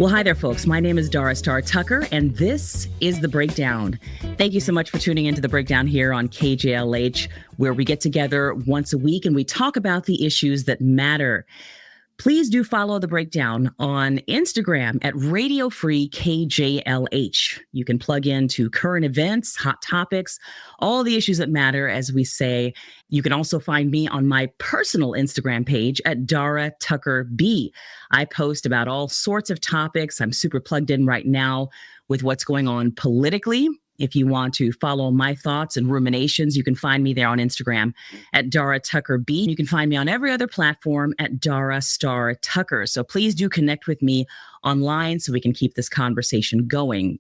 Well, hi there, folks. My name is Dara Star Tucker, and this is The Breakdown. Thank you so much for tuning into The Breakdown here on KJLH, where we get together once a week and we talk about the issues that matter. Please do follow The Breakdown on Instagram at Radio Free KJLH. You can plug into current events, hot topics, all the issues that matter, as we say. You can also find me on my personal Instagram page at Dara Tucker B. I post about all sorts of topics. I'm super plugged in right now with what's going on politically. If you want to follow my thoughts and ruminations, you can find me there on Instagram at Dara Tucker B. You can find me on every other platform at Dara Star Tucker. So please do connect with me online so we can keep this conversation going.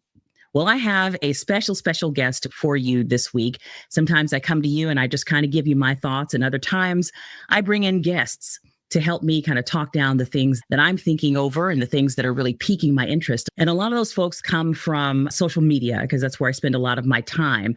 Well, I have a special guest for you this week. Sometimes I come to you and I just kind of give you my thoughts, and other times I bring in guests to help me kind of talk down the things that I'm thinking over and the things that are really piquing my interest. And a lot of those folks come from social media, because that's where I spend a lot of my time.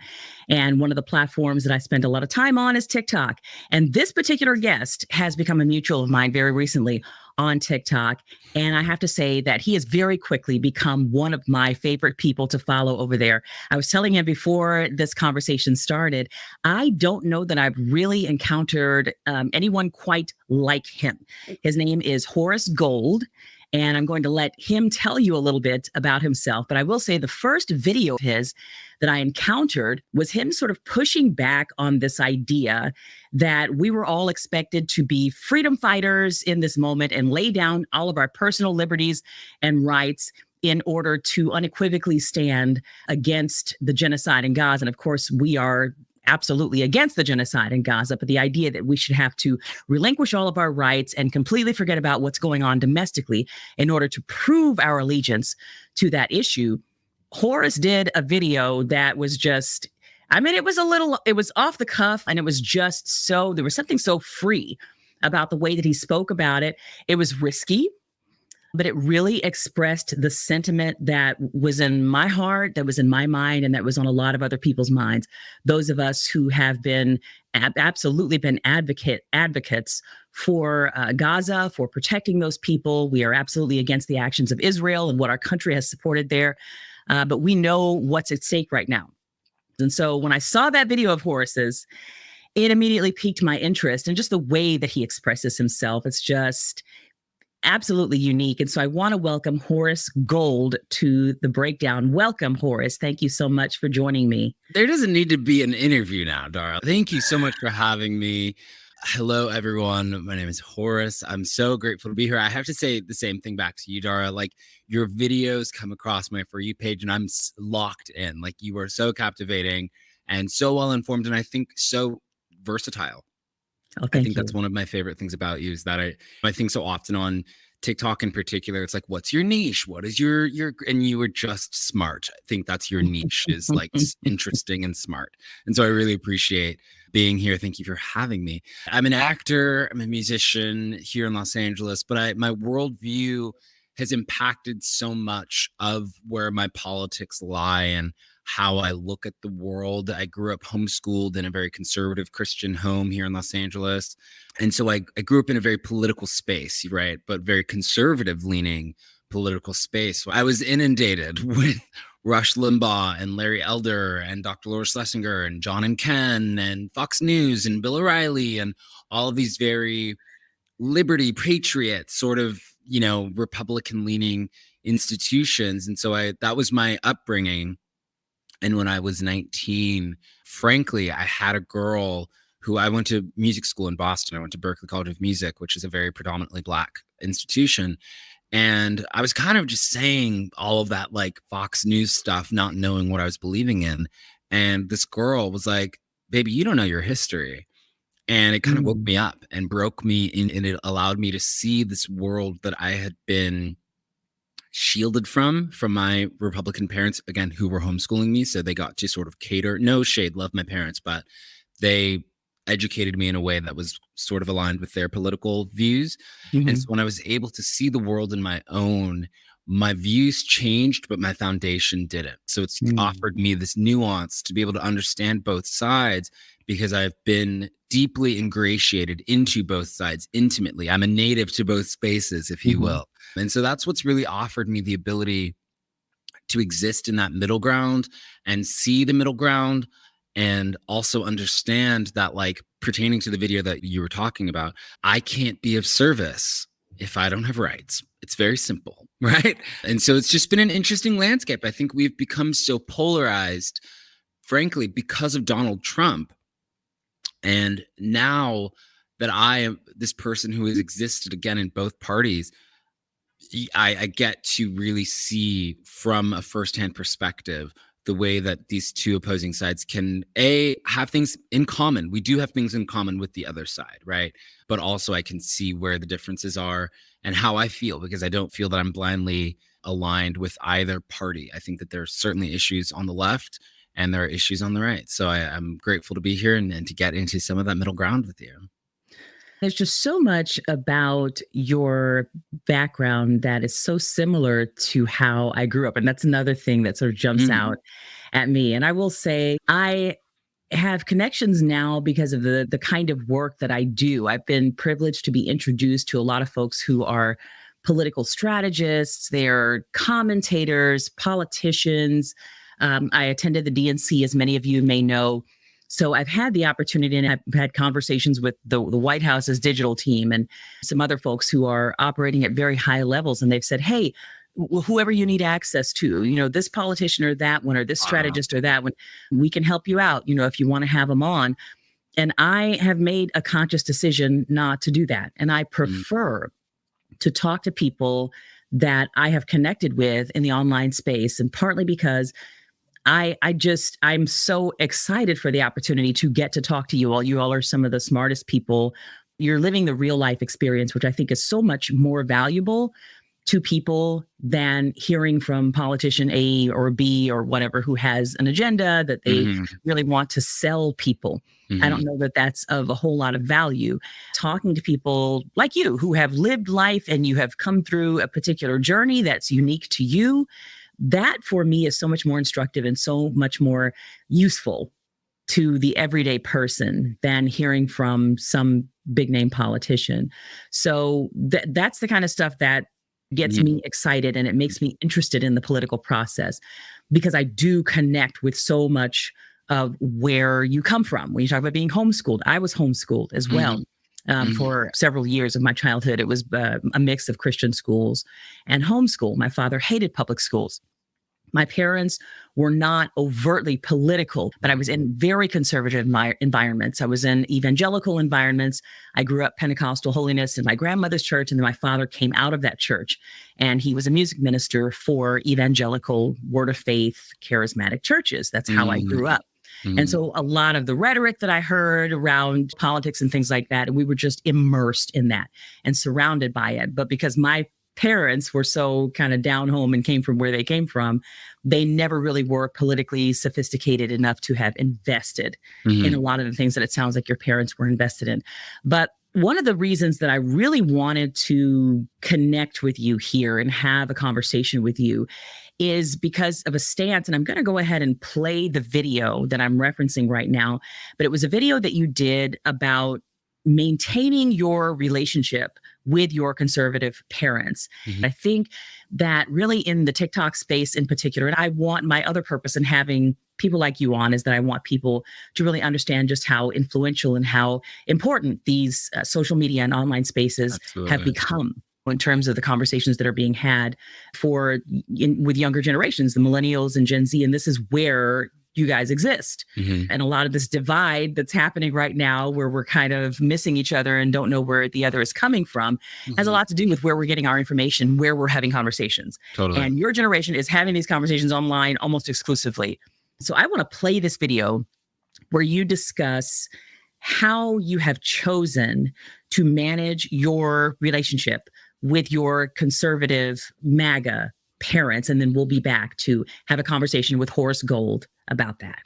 And one of the platforms that I spend a lot of time on is TikTok. And this particular guest has become a mutual of mine very recently on TikTok. And I have to say that he has very quickly become one of my favorite people to follow over there. I was telling him before this conversation started, I don't know that I've really encountered anyone quite like him. His name is Horace Gold. And I'm going to let him tell you a little bit about himself. But I will say the first video of his that I encountered was him sort of pushing back on this idea that we were all expected to be freedom fighters in this moment and lay down all of our personal liberties and rights in order to unequivocally stand against the genocide in Gaza. And of course, we are absolutely against the genocide in Gaza, but the idea that we should have to relinquish all of our rights and completely forget about what's going on domestically in order to prove our allegiance to that issue. Horace did a video that was just, it was off the cuff, and it was just there was something so free about the way that he spoke about it. It was risky, but it really expressed the sentiment that was in my heart, that was in my mind, and that was on a lot of other people's minds. Those of us who have been absolutely been advocates for Gaza, for protecting those people. We are absolutely against the actions of Israel and what our country has supported there. But we know what's at stake right now. And so when I saw that video of Horace's, it immediately piqued my interest, and just the way that he expresses himself. It's just absolutely unique. And so I want to welcome Horace Gold to The Breakdown. Welcome, Horace. Thank you so much for joining me. There doesn't need to be an interview now, Dara. Thank you so much for having me. Hello, everyone. My name is Horace. I'm so grateful to be here. I have to say the same thing back to you, Dara. Like, your videos come across my For You page, and I'm locked in. Like, you are so captivating and so well-informed, and I think so versatile. Oh, I think that's one of my favorite things about you, is that I think so often on TikTok in particular, it's like, what's your niche? What is your, and you were just smart. I think that's your niche, is like interesting and smart. And so I really appreciate being here. Thank you for having me. I'm an actor, I'm a musician here in Los Angeles, but my worldview has impacted so much of where my politics lie and how I look at the world. I grew up homeschooled in a very conservative Christian home here in Los Angeles. And so I grew up in a very political space, right? But very conservative leaning political space. I was inundated with Rush Limbaugh and Larry Elder and Dr. Laura Schlesinger and John and Ken and Fox News and Bill O'Reilly and all of these very liberty patriot sort of, Republican leaning institutions. And so that was my upbringing. And when I was 19, frankly, I had a girl who I went to music school in Boston. I went to Berklee College of Music, which is a very predominantly Black institution. And I was kind of just saying all of that, like, Fox News stuff, not knowing what I was believing in. And this girl was like, baby, you don't know your history. And it kind of woke me up and broke me in, and it allowed me to see this world that I had been shielded from my Republican parents, again, who were homeschooling me. So they got to sort of cater, no shade, love my parents, but they educated me in a way that was sort of aligned with their political views. And so when I was able to see the world in my own, my views changed, but my foundation didn't. So it's offered me this nuance to be able to understand both sides, because I've been deeply ingratiated into both sides intimately. I'm a native to both spaces, if you will. And so that's what's really offered me the ability to exist in that middle ground and see the middle ground, and also understand that, like, pertaining to the video that you were talking about, I can't be of service if I don't have rights. It's very simple, right? And so it's just been an interesting landscape. I think we've become so polarized, frankly, because of Donald Trump. And now that I am this person who has existed again in both parties, I get to really see from a firsthand perspective the way that these two opposing sides can have things in common. We do have things in common with the other side, right? But also I can see where the differences are and how I feel, because I don't feel that I'm blindly aligned with either party. I think that there are certainly issues on the left and there are issues on the right. So I'm grateful to be here and to get into some of that middle ground with you. There's just so much about your background that is so similar to how I grew up. And that's another thing that sort of jumps out at me. And I will say, I have connections now because of the kind of work that I do. I've been privileged to be introduced to a lot of folks who are political strategists, they're commentators, politicians. I attended the DNC, as many of you may know. So I've had the opportunity, and I've had conversations with the White House's digital team and some other folks who are operating at very high levels. And they've said, hey, whoever you need access to, this politician or that one, or this strategist or that one, we can help you out, if you want to have them on. And I have made a conscious decision not to do that. And I prefer to talk to people that I have connected with in the online space, and partly because I'm so excited for the opportunity to get to talk to you all. You all are some of the smartest people. You're living the real life experience, which I think is so much more valuable to people than hearing from politician A or B or whatever who has an agenda that they really want to sell people. I don't know that that's of a whole lot of value. Talking to people like you who have lived life and you have come through a particular journey that's unique to you, that for me is so much more instructive and so much more useful to the everyday person than hearing from some big name politician. So that's the kind of stuff that gets me excited, and it makes me interested in the political process, because I do connect with so much of where you come from. When you talk about being homeschooled, I was homeschooled as well. For several years of my childhood. It was a mix of Christian schools and homeschool. My father hated public schools. My parents were not overtly political, but I was in very conservative environments. I was in evangelical environments. I grew up Pentecostal holiness in my grandmother's church, and then my father came out of that church, and he was a music minister for evangelical, word of faith, charismatic churches. That's how I grew up. And so a lot of the rhetoric that I heard around politics and things like that, we were just immersed in that and surrounded by it. But because my parents were so kind of down home and came from where they came from, they never really were politically sophisticated enough to have invested in a lot of the things that it sounds like your parents were invested in. But one of the reasons that I really wanted to connect with you here and have a conversation with you is because of a stance. And I'm going to go ahead and play the video that I'm referencing right now. But it was a video that you did about maintaining your relationship with your conservative parents. I think that really in the TikTok space in particular, and I want my other purpose in having people like you on is that I want people to really understand just how influential and how important these social media and online spaces have become in terms of the conversations that are being had with younger generations, the millennials and Gen Z. And this is where you guys exist. And a lot of this divide that's happening right now, where we're kind of missing each other and don't know where the other is coming from, has a lot to do with where we're getting our information, where we're having conversations. And your generation is having these conversations online almost exclusively. So I want to play this video where you discuss how you have chosen to manage your relationship with your conservative MAGA parents. And then we'll be back to have a conversation with Horace Gold about that.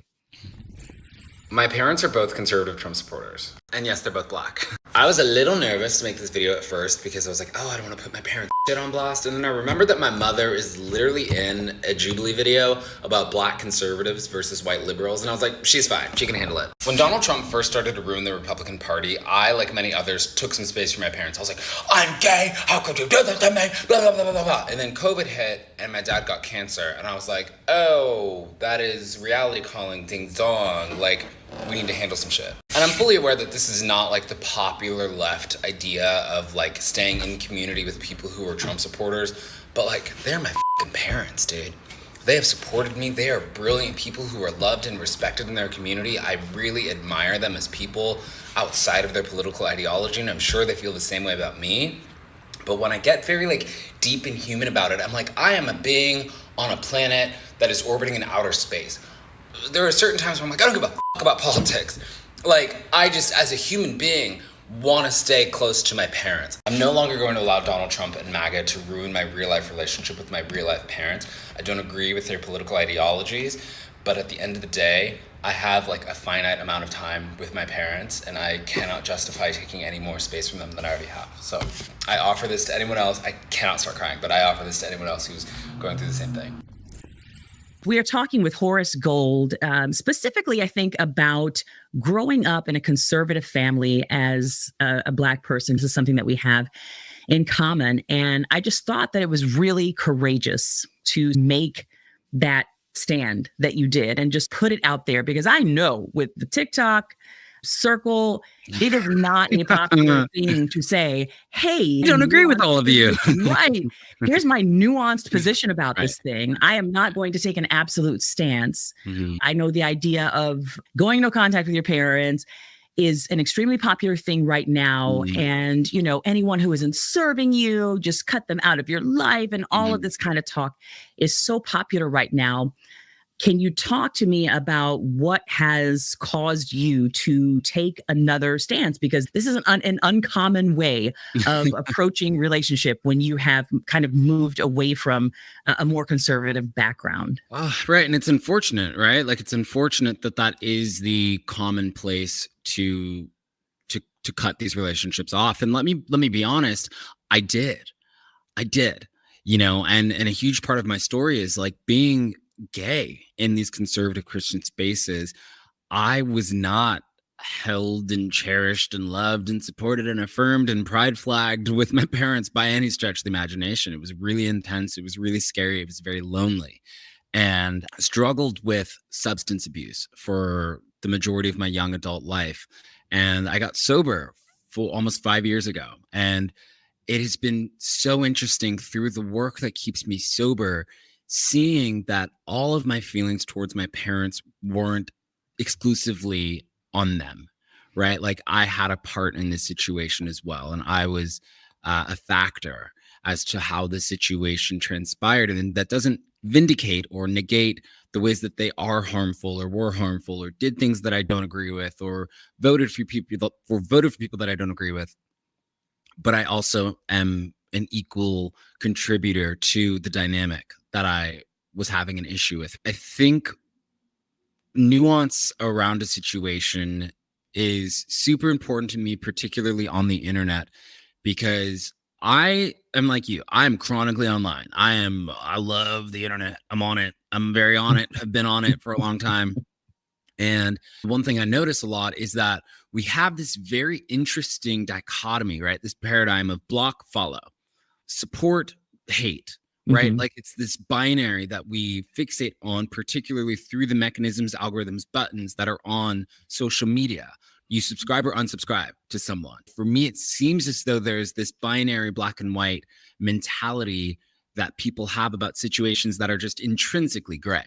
My parents are both conservative Trump supporters. And yes, they're both black. I was a little nervous to make this video at first because I was like, oh, I don't want to put my parents shit on blast. And then I remember that my mother is literally in a Jubilee video about black conservatives versus white liberals. And I was like, she's fine. She can handle it. When Donald Trump first started to ruin the Republican Party, I, like many others, took some space from my parents. I was like, I'm gay. How could you do this to me? Blah, blah, blah, blah, blah. And then COVID hit and my dad got cancer. And I was like, oh, that is reality calling ding dong. Like, we need to handle some shit. And I'm fully aware that this is not like the popular left idea of like staying in community with people who are Trump supporters, but like they're my fucking parents, dude. They have supported me. They are brilliant people who are loved and respected in their community. I really admire them as people outside of their political ideology, and I'm sure they feel the same way about me. But when I get very like deep and human about it, I'm like, I am a being on a planet that is orbiting in outer space. There are certain times where I'm like, I don't give a fuck about politics. Like, I just, as a human being, want to stay close to my parents. I'm no longer going to allow Donald Trump and Maga to ruin my real life relationship with my real life parents. I don't agree with their political ideologies, but at the end of the day, I have like a finite amount of time with my parents, and I cannot justify taking any more space from them than I already have. So I offer this to anyone else. I cannot start crying, but I offer this to anyone else who's going through the same thing. We are talking with Horace Gold, specifically, I think, about growing up in a conservative family as a Black person. This is something that we have in common. And I just thought that it was really courageous to make that stand that you did and just put it out there, because I know with the TikTok circle, it is not a popular thing to say, hey, I don't agree with all of you. Right. Here's my nuanced position about Right. this thing. I am not going to take an absolute stance. I know the idea of going no contact with your parents is an extremely popular thing right now. And, you know, anyone who isn't serving you, just cut them out of your life. And all of this kind of talk is so popular right now. Can you talk to me about what has caused you to take another stance? Because this is an uncommon way of approaching relationship when you have kind of moved away from a more conservative background. Right. And it's unfortunate, right? Like, it's unfortunate that that is the common place to cut these relationships off. And let me be honest, I did, you know, and a huge part of my story is like being gay in these conservative Christian spaces. I was not held and cherished and loved and supported and affirmed and pride flagged with my parents by any stretch of the imagination. It was really intense. It was really scary. It was very lonely, and I struggled with substance abuse for the majority of my young adult life. And I got sober for almost 5 years ago. And it has been so interesting through the work that keeps me sober, seeing that all of my feelings towards my parents weren't exclusively on them, right? Like, I had a part in this situation as well. And I was a factor as to how the situation transpired. And that doesn't vindicate or negate the ways that they are harmful or were harmful or did things that I don't agree with or voted for people that I don't agree with. But I also am an equal contributor to the dynamic that I was having an issue with. I think nuance around a situation is super important to me, particularly on the internet, because I am like you. I am chronically online. I love the internet. I'm on it. I'm very on it. I've been on it for a long time. And one thing I notice a lot is that we have this very interesting dichotomy, right? This paradigm of block, follow, support, hate, right? Like, it's this binary that we fixate on, particularly through the mechanisms, algorithms, buttons that are on social media. You subscribe or unsubscribe to someone. For me, it seems as though there's this binary black and white mentality that people have about situations that are just intrinsically gray.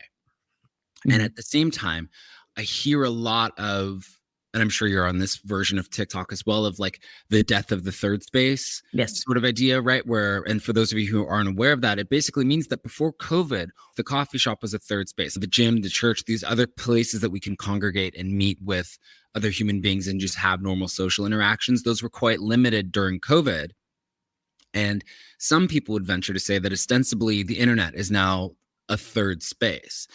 And at the same time, I hear a lot of, and I'm sure you're on this version of TikTok as well, of like the death of the third space sort of idea, right? Where, and for those of you who aren't aware of that, it basically means that before COVID, the coffee shop was a third space, the gym, the church, these other places that we can congregate and meet with other human beings and just have normal social interactions. Those were quite limited during COVID. And some people would venture to say that ostensibly the internet is now a third space.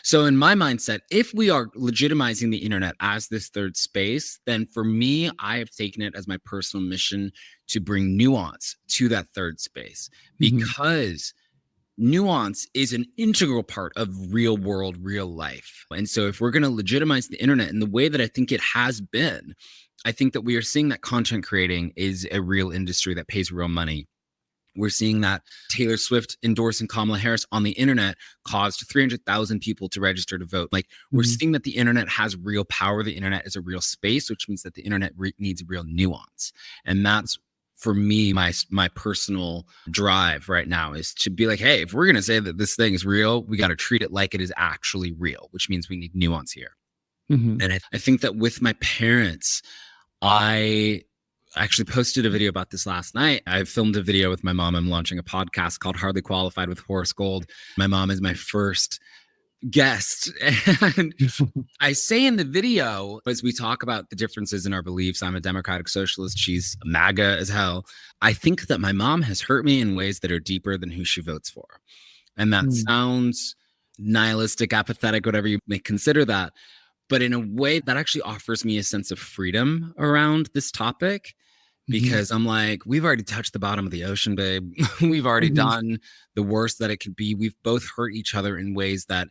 So in my mindset, if we are legitimizing the internet as this third space, then for me, I have taken it as my personal mission to bring nuance to that third space, because nuance is an integral part of real world, real life. And so if we're going to legitimize the internet in the way that I think it has been, I think that we are seeing that content creating is a real industry that pays real money. We're seeing that Taylor Swift endorsing Kamala Harris on the internet caused 300,000 people to register to vote. Like, we're seeing that the internet has real power. The internet is a real space, which means that the internet needs real nuance. And that's, for me, my personal drive right now is to be like, hey, if we're going to say that this thing is real, we got to treat it like it is actually real, which means we need nuance here. And I think that with my parents, I actually posted a video about this last night. I filmed a video with my mom. I'm launching a podcast called Hardly Qualified with Horace Gold. My mom is my first guest. And I say in the video, as we talk about the differences in our beliefs, I'm a democratic socialist. She's MAGA as hell. I think that my mom has hurt me in ways that are deeper than who she votes for. And that sounds nihilistic, apathetic, whatever you may consider that. But in a way that actually offers me a sense of freedom around this topic, because I'm like, we've already touched the bottom of the ocean, babe. We've already done the worst that it could be. We've both hurt each other in ways that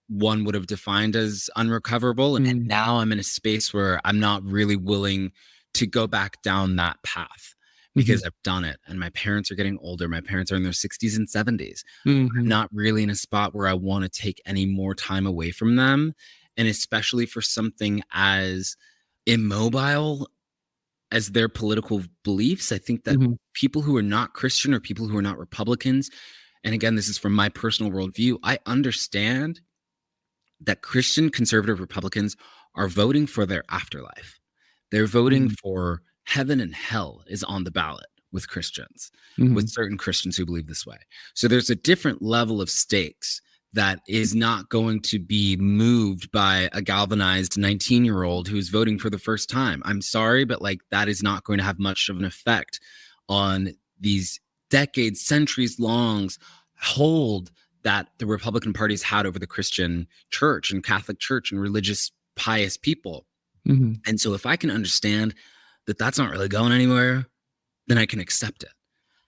one would have defined as unrecoverable. And now I'm in a space where I'm not really willing to go back down that path, because I've done it. And my parents are getting older. My parents are in their 60s and 70s. I'm not really in a spot where I want to take any more time away from them. And especially for something as immobile as their political beliefs, I think that people who are not Christian or people who are not Republicans, and again, this is from my personal worldview, I understand that Christian conservative Republicans are voting for their afterlife. They're voting for heaven and hell is on the ballot with Christians, with certain Christians who believe this way. So there's a different level of stakes that is not going to be moved by a galvanized 19-year-old who's voting for the first time. I'm sorry, but like, that is not going to have much of an effect on these decades, centuries long hold that the Republican Party's had over the Christian church and Catholic church and religious, pious people. And so if I can understand that that's not really going anywhere, then I can accept it.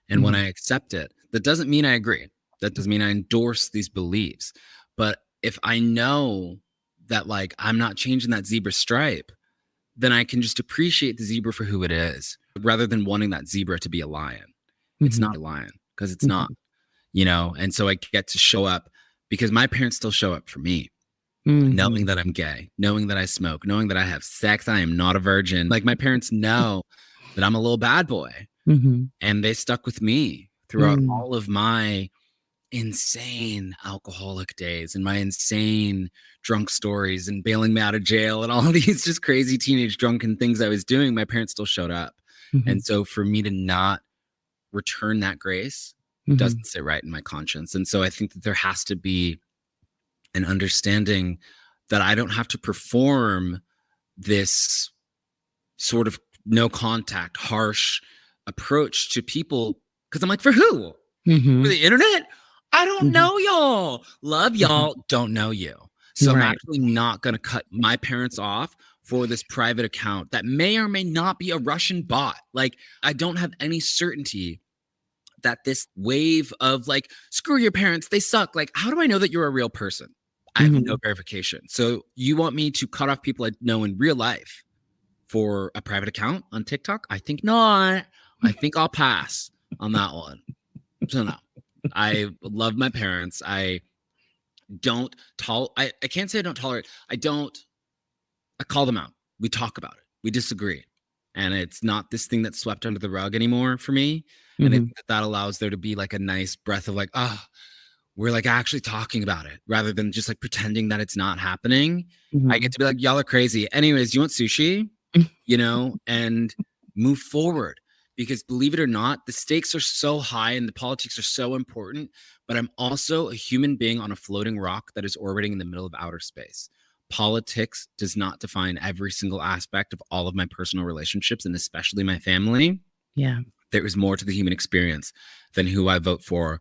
And when I accept it, that doesn't mean I agree. That doesn't mean I endorse these beliefs. But if I know that, like, I'm not changing that zebra stripe, then I can just appreciate the zebra for who it is, rather than wanting that zebra to be a lion. It's not a lion, because it's not, you know? And so I get to show up because my parents still show up for me, knowing that I'm gay, knowing that I smoke, knowing that I have sex. I am not a virgin. Like, my parents know that I'm a little bad boy, and they stuck with me throughout all of my insane alcoholic days and my insane drunk stories and bailing me out of jail and all of these just crazy teenage drunken things I was doing. My parents still showed up. And so for me to not return that grace doesn't sit right in my conscience. And so I think that there has to be an understanding that I don't have to perform this sort of no contact, harsh approach to people, because I'm like, for who? For the internet? I don't know y'all. Love y'all. Don't know you. So I'm actually not going to cut my parents off for this private account that may or may not be a Russian bot. Like, I don't have any certainty that this wave of like, screw your parents, they suck. Like, how do I know that you're a real person? I have no verification. So you want me to cut off people I know in real life for a private account on TikTok? I think not. I think I'll pass on that one. So no. I love my parents. I don't I can't say I don't tolerate. I call them out. We talk about it. We disagree. And it's not this thing that's swept under the rug anymore for me. And I think that allows there to be like a nice breath of like, we're like actually talking about it rather than just like pretending that it's not happening. I get to be like, y'all are crazy. Anyways, you want sushi? You know, and move forward. Because believe it or not, the stakes are so high and the politics are so important, but I'm also a human being on a floating rock that is orbiting in the middle of outer space. Politics does not define every single aspect of all of my personal relationships, and especially my family. Yeah. There is more to the human experience than who I vote for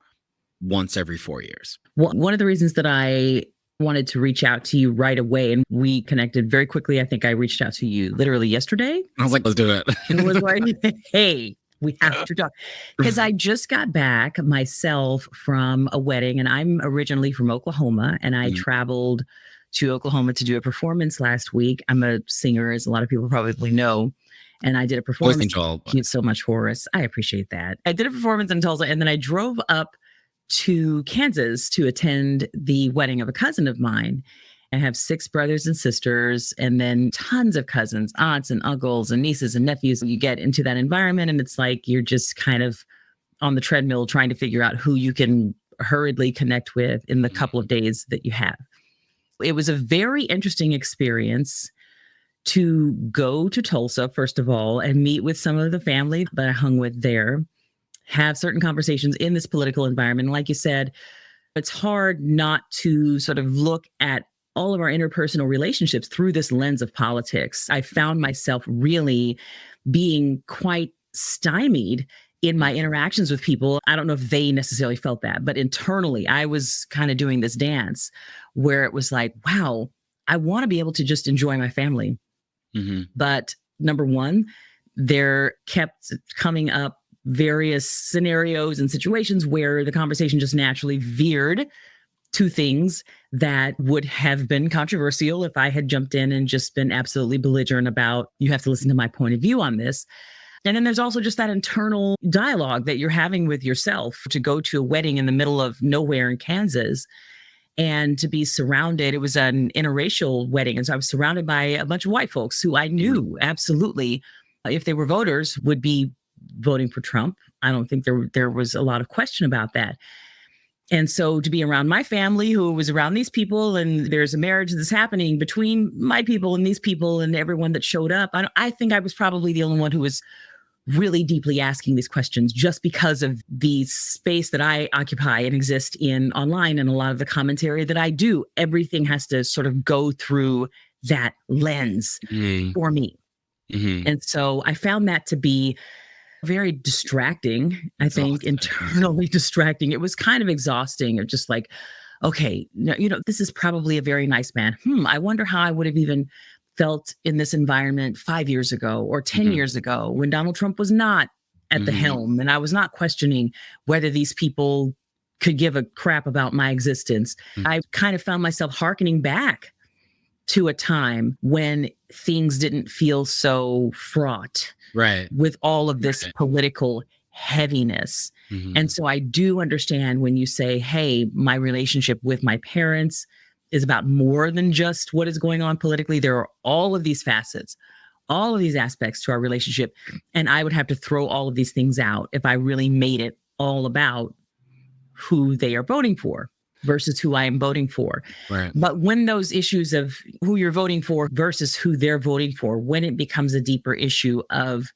once every 4 years. One of the reasons that I wanted to reach out to you right away, and we connected very quickly. I think I reached out to you literally yesterday. I was like, let's do it. And was like, hey, we have to talk. Because I just got back myself from a wedding, and I'm originally from Oklahoma, and I traveled to Oklahoma to do a performance last week. I'm a singer, as a lot of people probably know. And I did a performance. Thank you so much, Horace. I appreciate that. I did a performance in Tulsa, and then I drove up to Kansas to attend the wedding of a cousin of mine. I have 6 brothers and sisters, and then tons of cousins, aunts and uncles and nieces and nephews. You get into that environment, and it's like you're just kind of on the treadmill trying to figure out who you can hurriedly connect with in the couple of days that you have. It was a very interesting experience to go to Tulsa, first of all, and meet with some of the family that I hung with there, have certain conversations in this political environment. Like you said, it's hard not to sort of look at all of our interpersonal relationships through this lens of politics. I found myself really being quite stymied in my interactions with people. I don't know if they necessarily felt that, but internally, I was kind of doing this dance where it was like, wow, I want to be able to just enjoy my family. But number one, there kept coming up various scenarios and situations where the conversation just naturally veered to things that would have been controversial if I had jumped in and just been absolutely belligerent about, you have to listen to my point of view on this. And then there's also just that internal dialogue that you're having with yourself to go to a wedding in the middle of nowhere in Kansas and to be surrounded. It was an interracial wedding. And so I was surrounded by a bunch of white folks who I knew absolutely, if they were voters, would be voting for Trump. I don't think there was a lot of question about that. And so to be around my family who was around these people, and there's a marriage that's happening between my people and these people and everyone that showed up, I think I was probably the only one who was really deeply asking these questions, just because of the space that I occupy and exist in online, and a lot of the commentary that I do. Everything has to sort of go through that lens for me. And so I found that to be very distracting, I think, internally distracting. It was kind of exhausting, of just like, okay, this is probably a very nice man. I wonder how I would have even felt in this environment 5 years ago or 10 years ago, when Donald Trump was not at the helm and I was not questioning whether these people could give a crap about my existence. I kind of found myself hearkening back to a time when things didn't feel so fraught, with all of this political heaviness. And so I do understand when you say, hey, my relationship with my parents is about more than just what is going on politically. There are all of these facets, all of these aspects to our relationship. And I would have to throw all of these things out if I really made it all about who they are voting for versus who I am voting for. But when those issues of who you're voting for versus who they're voting for, when it becomes a deeper issue of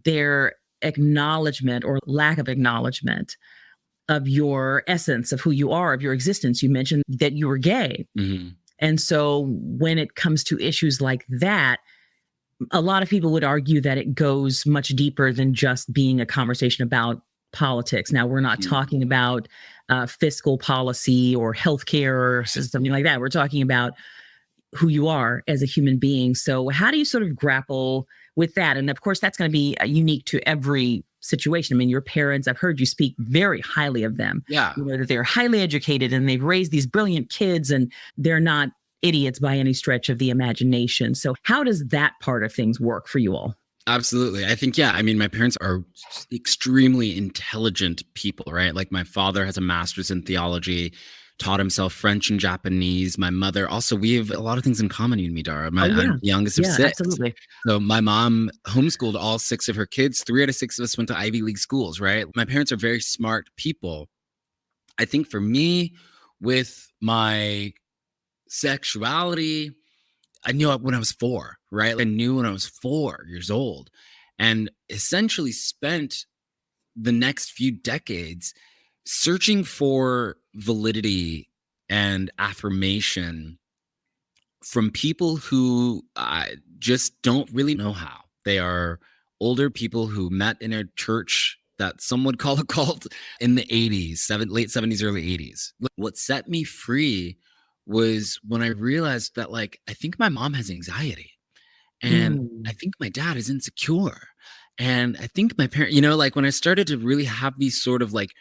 their acknowledgement or lack of acknowledgement of your essence, of who you are, of your existence. You mentioned that you were gay. And so when it comes to issues like that, a lot of people would argue that it goes much deeper than just being a conversation about politics. Now, we're not talking about fiscal policy or healthcare or something like that. We're talking about who you are as a human being. So how do you sort of grapple with that? And of course, that's going to be unique to every situation. I mean, your parents, I've heard you speak very highly of them. That they're highly educated and they've raised these brilliant kids and they're not idiots by any stretch of the imagination. So how does that part of things work for you all? Absolutely. I think, my parents are extremely intelligent people, right? Like my father has a master's in theology, taught himself French and Japanese. My mother also, we have a lot of things in common, you and me, Dara. I'm the youngest of 6. Absolutely. So my mom homeschooled all 6 of her kids. 3 out of 6 of us went to Ivy League schools, right? My parents are very smart people. I think for me, with my sexuality, I knew it when I was 4, right? I knew when I was 4 years old, and essentially spent the next few decades searching for validity and affirmation from people who just don't really know how. They are older people who met in a church that some would call a cult in the 80s, late 70s, early 80s. What set me free was when I realized that, like, I think my mom has anxiety, and I think my dad is insecure, and I think my parent, like, when I started to really have these sort of like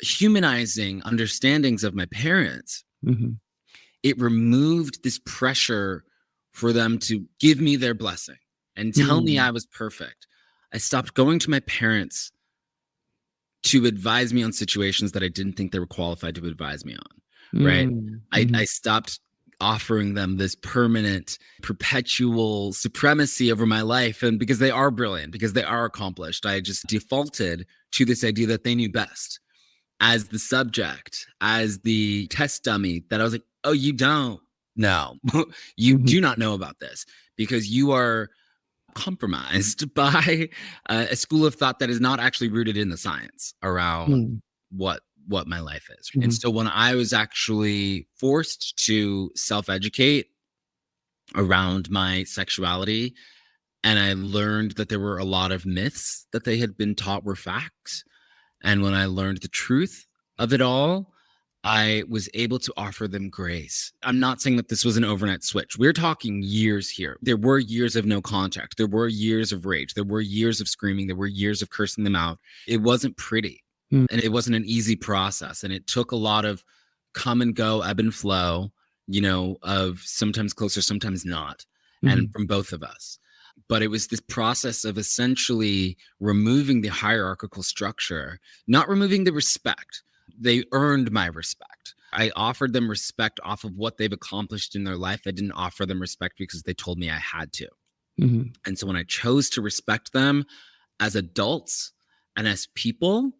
humanizing understandings of my parents, Mm-hmm. it removed this pressure for them to give me their blessing and tell me Mm-hmm. I was perfect. I stopped going to my parents to advise me on situations that I didn't think they were qualified to advise me on, right? I stopped offering them this permanent, perpetual supremacy over my life. And because they are brilliant, because they are accomplished, I just defaulted to this idea that they knew best as the subject, as the test dummy, that I was like, oh, you don't know. You Mm-hmm. do not know about this because you are compromised by a school of thought that is not actually rooted in the science around what my life is. And Mm-hmm. so when I was actually forced to self-educate around my sexuality, and I learned that there were a lot of myths that they had been taught were facts, and when I learned the truth of it all, I was able to offer them grace. I'm not saying that this was an overnight switch. We're talking years here. There were years of no contact. There were years of rage. There were years of screaming. There were years of cursing them out. It wasn't pretty, and it wasn't an easy process. And it took a lot of come and go, ebb and flow, of sometimes closer, sometimes not, and Mm-hmm. from both of us. But it was this process of essentially removing the hierarchical structure, not removing the respect. They earned my respect. I offered them respect off of what they've accomplished in their life. I didn't offer them respect because they told me I had to. Mm-hmm. And so when I chose to respect them as adults and as people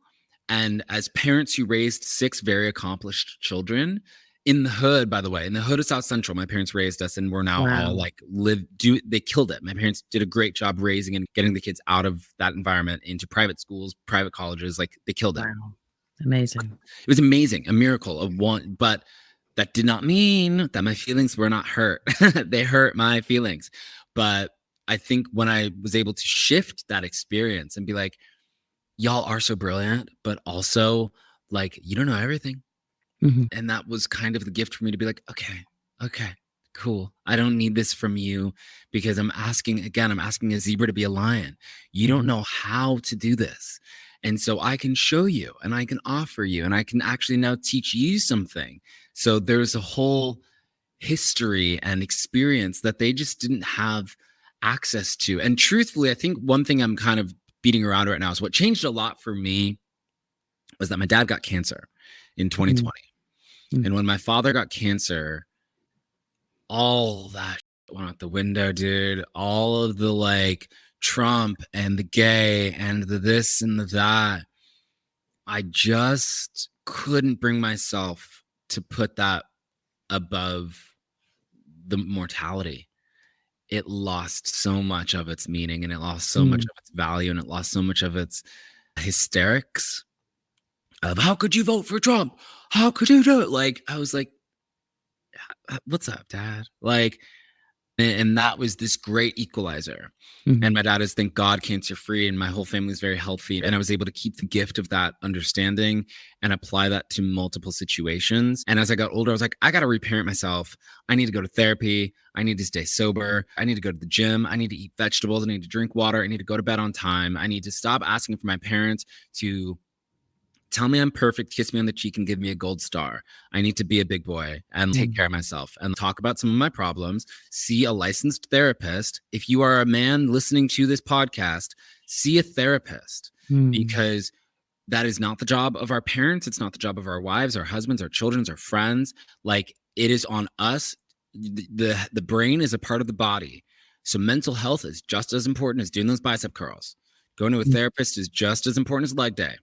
and as parents who raised 6 very accomplished children in the hood, by the way, in the hood of South Central, my parents raised us, and we're now all Wow. like they killed it. My parents did a great job raising and getting the kids out of that environment into private schools, private colleges. Like, they killed it. Wow. Amazing. It was amazing, a miracle of one, but that did not mean that my feelings were not hurt. They hurt my feelings. But I think when I was able to shift that experience and be like, y'all are so brilliant, but also, like, you don't know everything. Mm-hmm. And that was kind of the gift for me to be like, okay, cool. I don't need this from you because I'm asking a zebra to be a lion. You don't Mm-hmm. know how to do this. And so I can show you and I can offer you and I can actually now teach you something. So there's a whole history and experience that they just didn't have access to. And truthfully, I think one thing I'm kind of beating around right now is what changed a lot for me was that my dad got cancer in 2020. Mm-hmm. And when my father got cancer, all that went out the window, dude. All of the like Trump and the gay and the this and the that. I just couldn't bring myself to put that above the mortality. It lost so much of its meaning and it lost so much of its value and it lost so much of its hysterics of how could you vote for Trump? How could you do it? Like, I was like, what's up, dad? Like, and that was this great equalizer. Mm-hmm. And my dad is, thank God, cancer free, and my whole family is very healthy. And I was able to keep the gift of that understanding and apply that to multiple situations. And as I got older, I was like, I got to reparent myself. I need to go to therapy. I need to stay sober. I need to go to the gym. I need to eat vegetables. I need to drink water. I need to go to bed on time. I need to stop asking for my parents to tell me I'm perfect, kiss me on the cheek, and give me a gold star. I need to be a big boy and take care of myself and talk about some of my problems. See a licensed therapist. If you are a man listening to this podcast, see a therapist because that is not the job of our parents. It's not the job of our wives, our husbands, our children, our friends. Like, it is on us. The brain is a part of the body. So mental health is just as important as doing those bicep curls. Going to a therapist is just as important as leg day.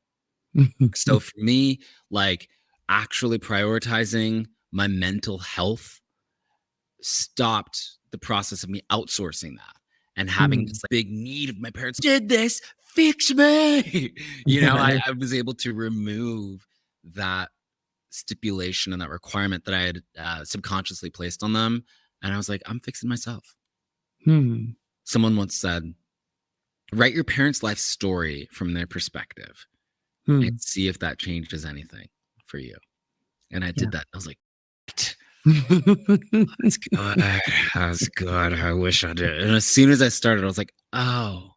So for me, like, actually prioritizing my mental health stopped the process of me outsourcing that and having this like, big need of my parents did this, fix me. I was able to remove that stipulation and that requirement that I had subconsciously placed on them. And I was like, I'm fixing myself. Someone once said, write your parents' life story from their perspective and see if that changes anything for you. And I did that. I was like, That's good. That's good. I wish I did. And as soon as I started, I was like, oh,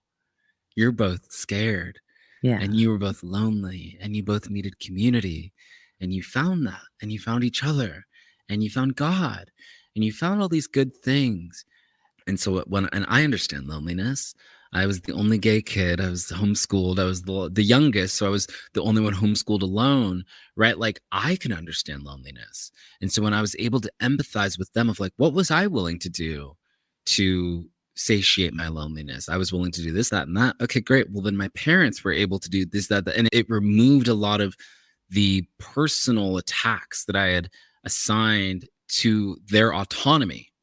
you're both scared Yeah. and you were both lonely and you both needed community and you found that and you found each other and you found God and you found all these good things. And so and I understand loneliness. I was the only gay kid. I was homeschooled. I was the youngest, so I was the only one homeschooled alone, right? Like I can understand loneliness. And so when I was able to empathize with them of like, what was I willing to do to satiate my loneliness? I was willing to do this, that, and that. Okay, great. Well, then my parents were able to do this, that, and it removed a lot of the personal attacks that I had assigned to their autonomy.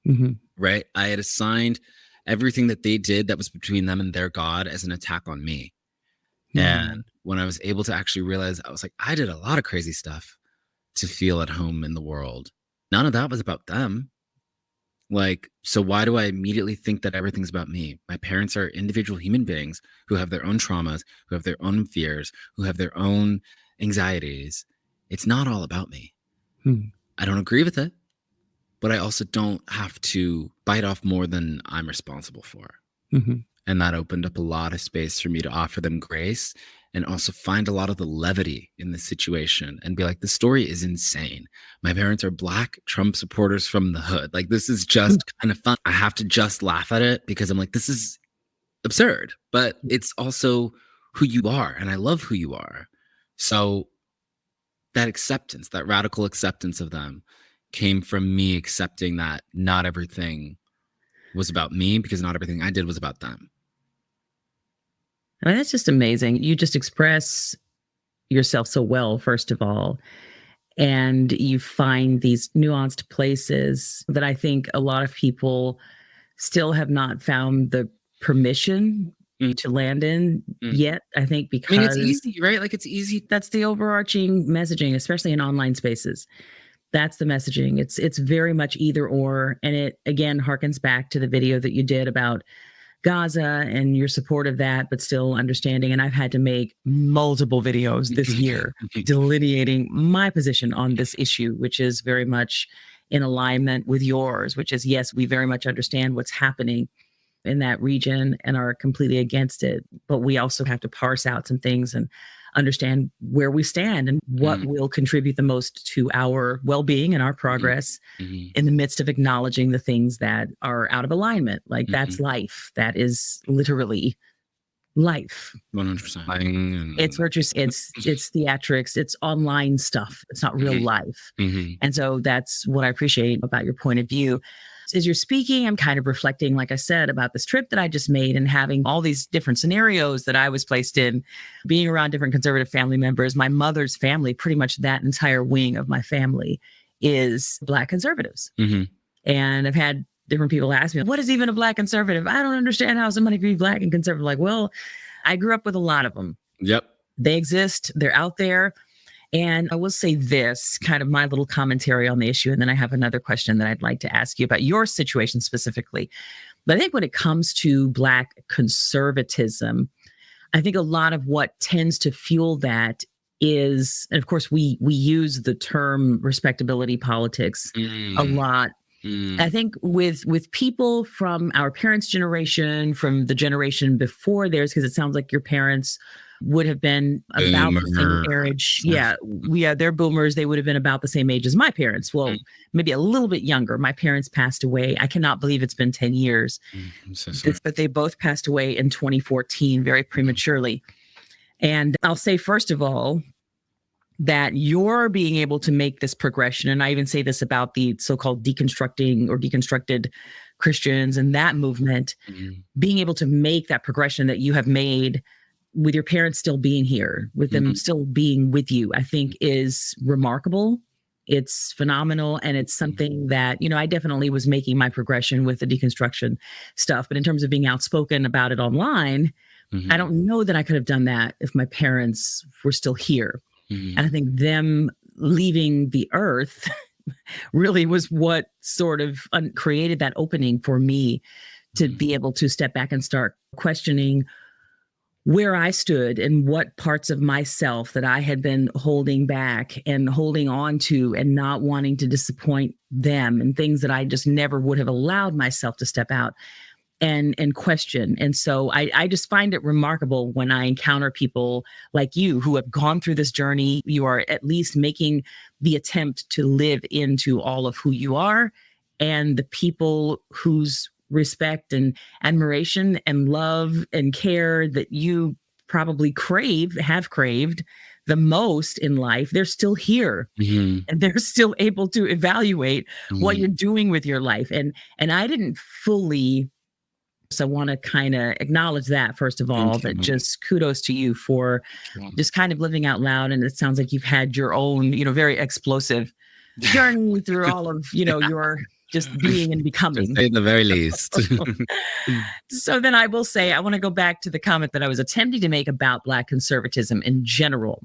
Mm-hmm. Right? I had assigned everything that they did that was between them and their God as an attack on me. And when I was able to actually realize, I was like, I did a lot of crazy stuff to feel at home in the world. None of that was about them. Like, so why do I immediately think that everything's about me? My parents are individual human beings who have their own traumas, who have their own fears, who have their own anxieties. It's not all about me. I don't agree with it. But I also don't have to bite off more than I'm responsible for. Mm-hmm. And that opened up a lot of space for me to offer them grace and also find a lot of the levity in the situation and be like, the story is insane. My parents are Black Trump supporters from the hood. Like, this is just kind of fun. I have to just laugh at it because I'm like, this is absurd, but it's also who you are. And I love who you are. So that acceptance, that radical acceptance of them, came from me accepting that not everything was about me because not everything I did was about them. I mean, that's just amazing. You just express yourself so well, first of all, and you find these nuanced places that I think a lot of people still have not found the permission to land in yet. I think because it's easy, right? Like, it's easy. That's the overarching messaging, especially in online spaces. That's the messaging. It's very much either or. And it, again, harkens back to the video that you did about Gaza and your support of that, but still understanding. And I've had to make multiple videos this year delineating my position on this issue, which is very much in alignment with yours, which is, yes, we very much understand what's happening in that region and are completely against it. But we also have to parse out some things and understand where we stand and what will contribute the most to our well-being and our progress in the midst of acknowledging the things that are out of alignment. Like, that's life. That is literally life. 100%. It's virtuous. It's theatrics. It's online stuff. It's not real life. And so that's what I appreciate about your point of view. As you're speaking, I'm kind of reflecting, like I said, about this trip that I just made and having all these different scenarios that I was placed in, being around different conservative family members. My mother's family, pretty much that entire wing of my family, is Black conservatives. And I've had different people ask me, what is even a Black conservative? I don't understand how somebody can be Black and conservative. Like, well, I grew up with a lot of them. Yep. They exist. They're out there. And I will say this, kind of my little commentary on the issue, and then I have another question that I'd like to ask you about your situation specifically. But I think when it comes to Black conservatism, I think a lot of what tends to fuel that is, and of course, we use the term respectability politics a lot. I think with people from our parents' generation, from the generation before theirs, because it sounds like your parents would have been about the same age. Yeah, they're boomers. They would have been about the same age as my parents. Well, maybe a little bit younger. My parents passed away. I cannot believe it's been 10 years. I'm so sorry. But they both passed away in 2014, very prematurely. And I'll say, first of all, that you're being able to make this progression. And I even say this about the so-called deconstructing or deconstructed Christians and that movement, being able to make that progression that you have made with your parents still being here, with them still being with you, I think is remarkable. It's phenomenal. And it's something that, I definitely was making my progression with the deconstruction stuff. But in terms of being outspoken about it online, I don't know that I could have done that if my parents were still here. And I think them leaving the earth really was what sort of created that opening for me to be able to step back and start questioning where I stood and what parts of myself that I had been holding back and holding on to and not wanting to disappoint them, and things that I just never would have allowed myself to step out and question. And so I just find it remarkable when I encounter people like you who have gone through this journey. You are at least making the attempt to live into all of who you are, and the people whose respect and admiration and love and care that you probably have craved the most in life, they're still here. Mm-hmm. And they're still able to evaluate what Mm-hmm. you're doing with your life. And I didn't fully, so I want to kind of acknowledge that, first of all, Thank but you. just kudos to you for just kind of living out loud. And it sounds like you've had your own, very explosive journey through all of, your just being and To becoming. say the very least. So then I will say, I want to go back to the comment that I was attempting to make about Black conservatism in general.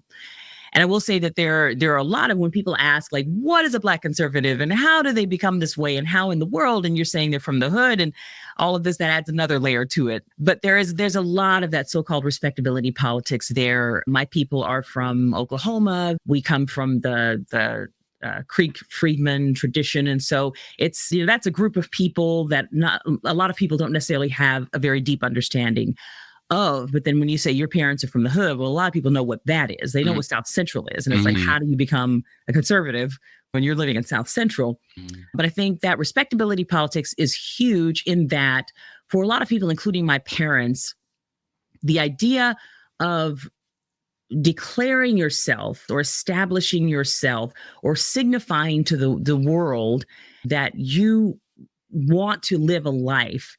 And I will say that there are a lot of, when people ask, like, what is a Black conservative and how do they become this way and how in the world? And you're saying they're from the hood and all of this, that adds another layer to it. But there's a lot of that so-called respectability politics there. My people are from Oklahoma. We come from the Creek Freedman tradition. And so it's, that's a group of people that not a lot of people don't necessarily have a very deep understanding of. But then when you say your parents are from the hood, well, a lot of people know what that is. They know what South Central is. And it's like, how do you become a conservative when you're living in South Central? But I think that respectability politics is huge in that for a lot of people, including my parents, the idea of declaring yourself or establishing yourself or signifying to the world that you want to live a life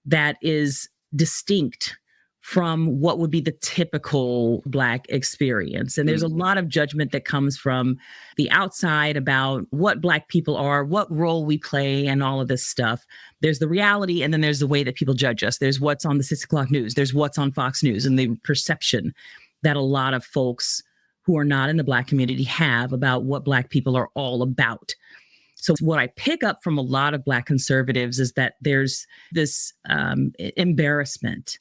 that is distinct from what would be the typical Black experience. And there's a lot of judgment that comes from the outside about what Black people are, what role we play, and all of this stuff. There's the reality, and then there's the way that people judge us. There's what's on the 6 o'clock news. There's what's on Fox News, and the perception that a lot of folks who are not in the Black community have about what Black people are all about. So what I pick up from a lot of Black conservatives is that there's this embarrassment.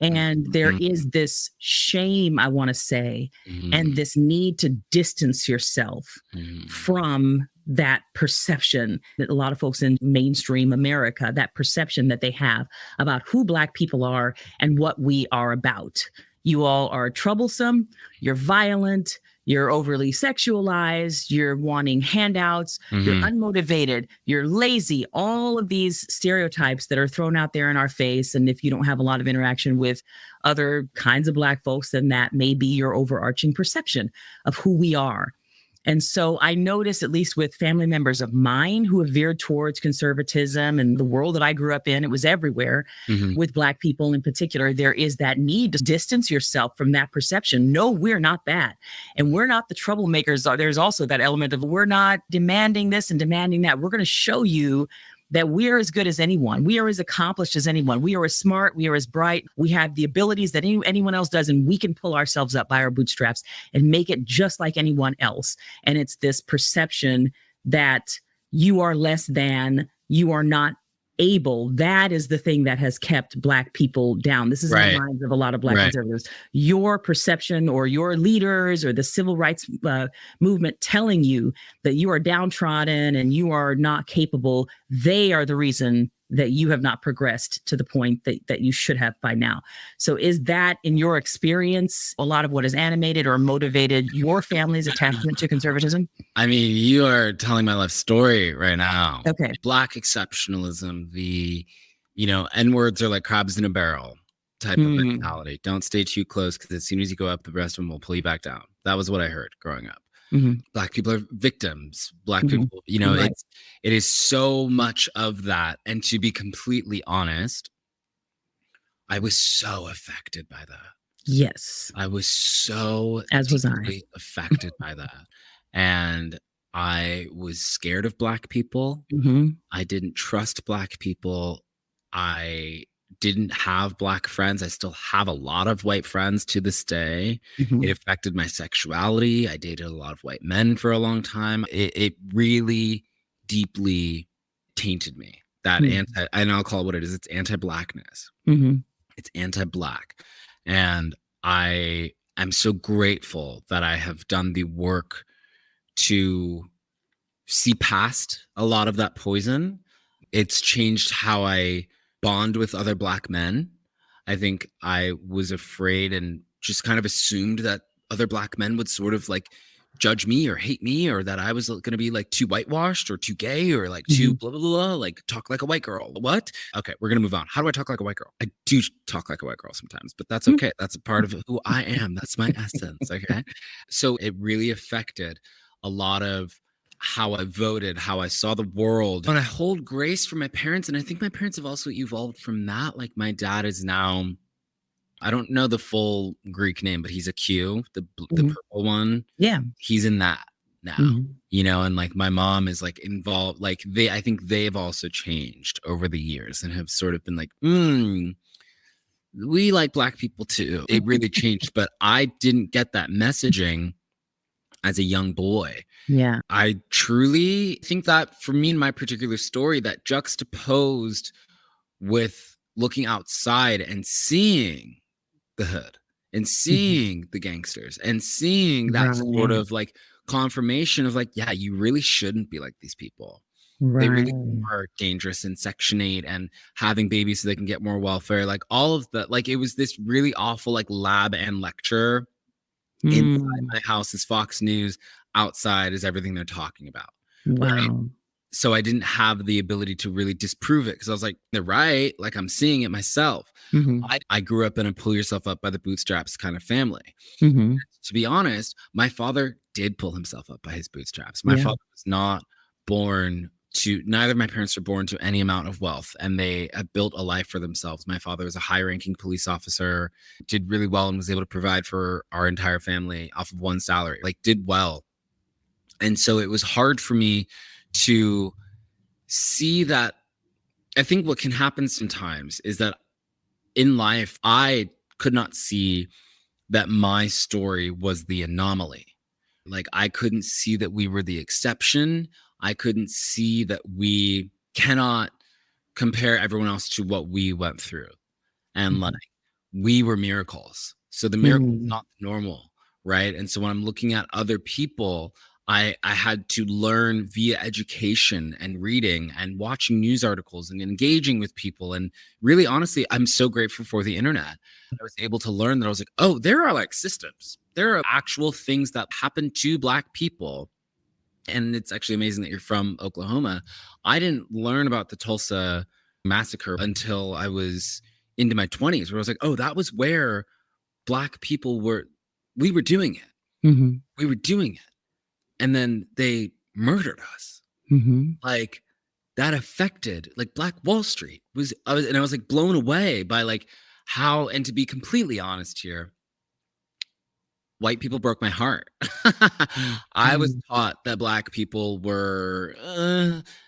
And there is this shame, I want to say, and this need to distance yourself from that perception that a lot of folks in mainstream America, that perception that they have about who Black people are and what we are about. You all are troublesome, you're violent, you're overly sexualized, you're wanting handouts, you're unmotivated, you're lazy, all of these stereotypes that are thrown out there in our face. And if you don't have a lot of interaction with other kinds of Black folks, then that may be your overarching perception of who we are. And so I notice, at least with family members of mine who have veered towards conservatism and the world that I grew up in, it was everywhere. With Black people in particular, there is that need to distance yourself from that perception. No, we're not that. And we're not the troublemakers. There's also that element of we're not demanding this and demanding that. We're going to show you that we are as good as anyone. We are as accomplished as anyone. We are as smart. We are as bright. We have the abilities that anyone else does, and we can pull ourselves up by our bootstraps and make it just like anyone else. And it's this perception that you are less than, you are not able. That is the thing that has kept Black people down. This is in the minds of a lot of Black conservatives. Your perception or your leaders or the civil rights movement telling you that you are downtrodden and you are not capable, they are the reason that you have not progressed to the point that you should have by now. So is that, in your experience, a lot of what has animated or motivated your family's attachment to conservatism? I mean, you are telling my life story right now. Okay. Black exceptionalism, the, N-words are like crabs in a barrel type of mentality. Don't stay too close because as soon as you go up, the rest of them will pull you back down. That was what I heard growing up. Black people are victims. Black people, it is so much of that. And to be completely honest, I was so affected by that. Yes. I was so As was I. affected by that. And I was scared of Black people. I didn't trust Black people. I didn't have Black friends. I still have a lot of white friends to this day. It affected my sexuality. I dated a lot of white men for a long time. It really deeply tainted me. That and I'll call it what it is. It's anti-Blackness. It's anti-Black. And I am so grateful that I have done the work to see past a lot of that poison. It's changed how I bond with other Black men. I think I was afraid and just kind of assumed that other Black men would sort of like judge me or hate me, or that I was going to be like too whitewashed or too gay or like too blah, blah, blah, like talk like a white girl. What? Okay, we're going to move on. How do I talk like a white girl? I do talk like a white girl sometimes, but that's okay. That's a part of who I am. That's my essence. Okay. So it really affected a lot of how I voted, how I saw the world. And I hold grace for my parents. And I think my parents have also evolved from that. Like my dad is now, I don't know the full Greek name, but he's a Q, the purple one. Yeah. He's in that now, you know, and like my mom is like involved. Like I think they've also changed over the years and have sort of been like, we like Black people too. It really changed, but I didn't get that messaging as a young boy. Yeah. I truly think that for me in my particular story, that juxtaposed with looking outside and seeing the hood and seeing the gangsters and seeing that sort of like confirmation of like, yeah, you really shouldn't be like these people. They really are dangerous in Section 8 and having babies so they can get more welfare. Like all of that, like it was this really awful like lab and lecture. Inside my house is Fox News. Outside is everything they're talking about. Wow. Right? So I didn't have the ability to really disprove it because I was like, they're right. Like I'm seeing it myself. I grew up in a pull yourself up by the bootstraps kind of family. To be honest, my father did pull himself up by his bootstraps. My father was not born to, neither of my parents were born to any amount of wealth, and they have built a life for themselves. My father was a high-ranking police officer, did really well and was able to provide for our entire family off of one salary, like did well. And so it was hard for me to see that. I think what can happen sometimes is that in life, I could not see that my story was the anomaly. Like I couldn't see that we were the exception. I couldn't see that we cannot compare everyone else to what we went through. And like we were miracles. So the miracle is not normal, right? And so when I'm looking at other people, I had to learn via education and reading and watching news articles and engaging with people. And really, honestly, I'm so grateful for the internet. I was able to learn that I was like, oh, there are like systems. There are actual things that happen to Black people. And it's actually amazing that you're from Oklahoma. I didn't learn about the Tulsa massacre until I was into my 20s, where I was like, oh, that was where Black people were. We were doing it. We were doing it. And then they murdered us. Like that affected like Black Wall Street I was like blown away by like how, and to be completely honest here, white people broke my heart. I was taught that Black people were,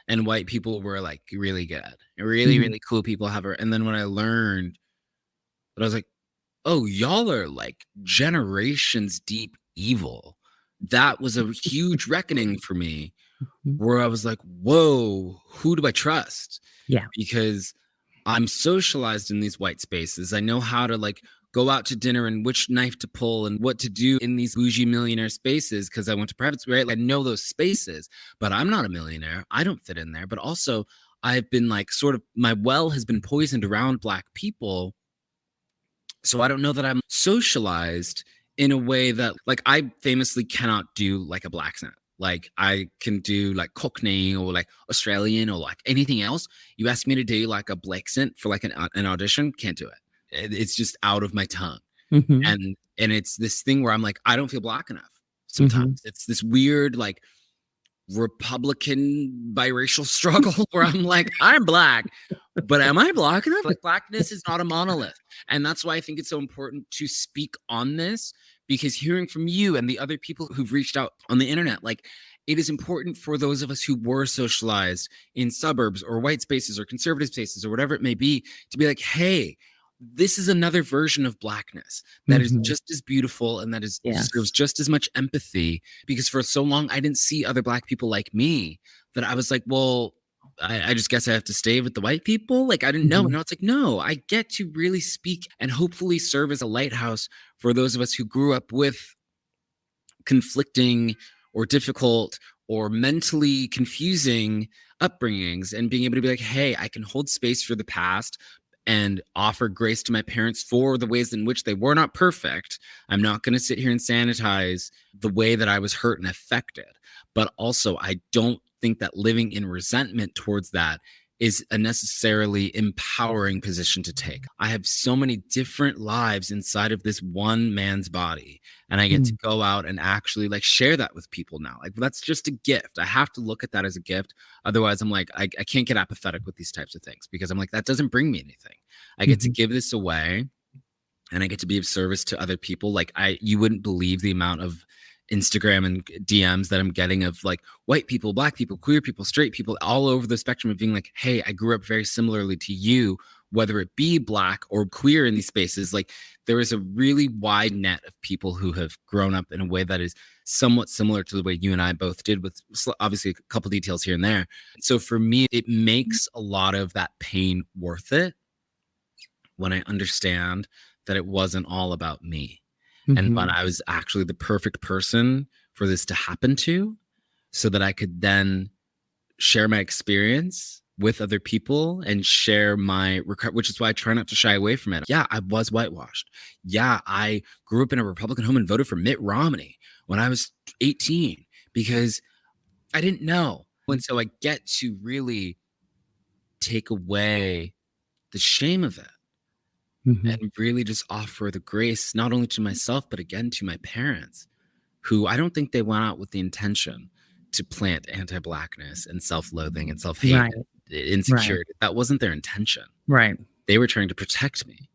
and white people were like really good, really, really cool people. And then when I learned that, I was like, oh, y'all are like generations deep evil. That was a huge reckoning for me, where I was like, whoa, who do I trust? Yeah. Because I'm socialized in these white spaces. I know how to like go out to dinner and which knife to pull and what to do in these bougie millionaire spaces because I went to private school, right? Like, I know those spaces, but I'm not a millionaire. I don't fit in there. But also I've been like sort of, my well has been poisoned around Black people. So I don't know that I'm socialized in a way that, like, I famously cannot do like a Black accent. Like I can do like Cockney or like Australian or like anything else. You ask me to do like a Black accent for like an audition, can't do it. It's just out of my tongue. And it's this thing where I'm like, I don't feel Black enough sometimes. It's this weird like Republican biracial struggle where I'm like, I'm Black, but am I Black enough? Like Blackness is not a monolith. And that's why I think it's so important to speak on this, because hearing from you and the other people who've reached out on the internet, like it is important for those of us who were socialized in suburbs or white spaces or conservative spaces or whatever it may be, to be like, hey, this is another version of Blackness that is just as beautiful and that is deserves just as much empathy. Because for so long I didn't see other Black people like me, that I was like, well, I just guess I have to stay with the white people. Like, I didn't know. And it's like, no, I get to really speak and hopefully serve as a lighthouse for those of us who grew up with conflicting or difficult or mentally confusing upbringings, and being able to be like, hey, I can hold space for the past and offer grace to my parents for the ways in which they were not perfect. I'm not going to sit here and sanitize the way that I was hurt and affected. But also, I don't think that living in resentment towards that is a necessarily empowering position to take. I have so many different lives inside of this one man's body, and I get to go out and actually like share that with people now. Like, that's just a gift. I have to look at that as a gift. Otherwise, I'm like, I can't get apathetic with these types of things, because I'm like, that doesn't bring me anything. I get to give this away, and I get to be of service to other people. Like, you wouldn't believe the amount of Instagram and DMs that I'm getting of like white people, black people, queer people, straight people, all over the spectrum, of being like, hey, I grew up very similarly to you, whether it be black or queer in these spaces. Like, there is a really wide net of people who have grown up in a way that is somewhat similar to the way you and I both did, with obviously a couple details here and there. So for me, it makes a lot of that pain worth it when I understand that it wasn't all about me. And but I was actually the perfect person for this to happen to, so that I could then share my experience with other people and share my which is why I try not to shy away from it. Yeah, I was whitewashed. Yeah, I grew up in a Republican home and voted for Mitt Romney when I was 18 because I didn't know. And so I get to really take away the shame of it. And really just offer the grace, not only to myself, but again to my parents, who I don't think they went out with the intention to plant anti-Blackness and self-loathing and self-hate, Right. and insecurity. Right. That wasn't their intention. Right. They were trying to protect me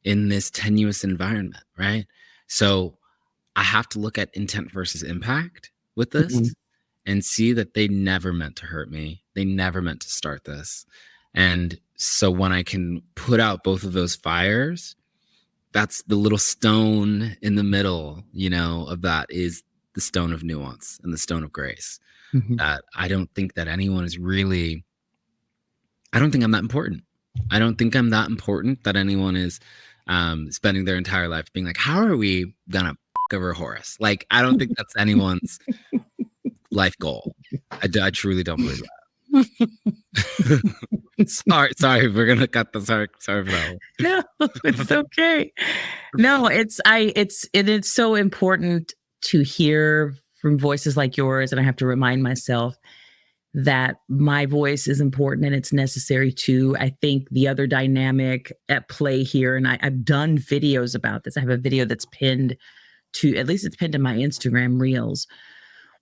in this tenuous environment, right? So I have to look at intent versus impact with this and see that they never meant to hurt me. They never meant to start this. And so when I can put out both of those fires, that's the little stone in the middle, of that is the stone of nuance and the stone of grace. That I don't think that anyone is really, I don't think I'm that important. I don't think I'm that important that anyone is spending their entire life being like, how are we gonna over Horace? Like, I don't think that's anyone's life goal. I truly don't believe that. sorry, we're gonna cut the sorry for that. No, it's okay. No, it's so important to hear from voices like yours, and I have to remind myself that my voice is important and it's necessary too. I think the other dynamic at play here, and I've done videos about this. I have a video that's pinned to, at least it's pinned to my Instagram reels,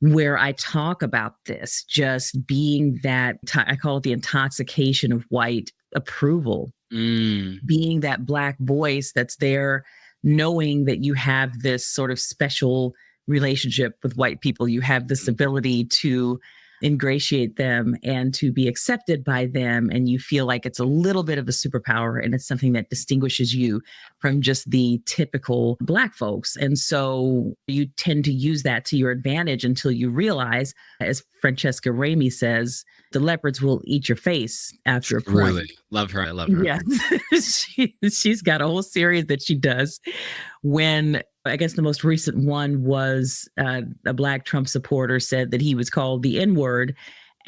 where I talk about this, just being that, I call it the intoxication of white approval, being that Black voice that's there, knowing that you have this sort of special relationship with white people. You have this ability to ingratiate them and to be accepted by them. And you feel like it's a little bit of a superpower, and it's something that distinguishes you from just the typical Black folks. And so you tend to use that to your advantage until you realize, as Francesca Ramey says, the leopards will eat your face after a point. Really love her. I love her. Yes. She's got a whole series that she does. When I guess the most recent one was a Black Trump supporter said that he was called the N-word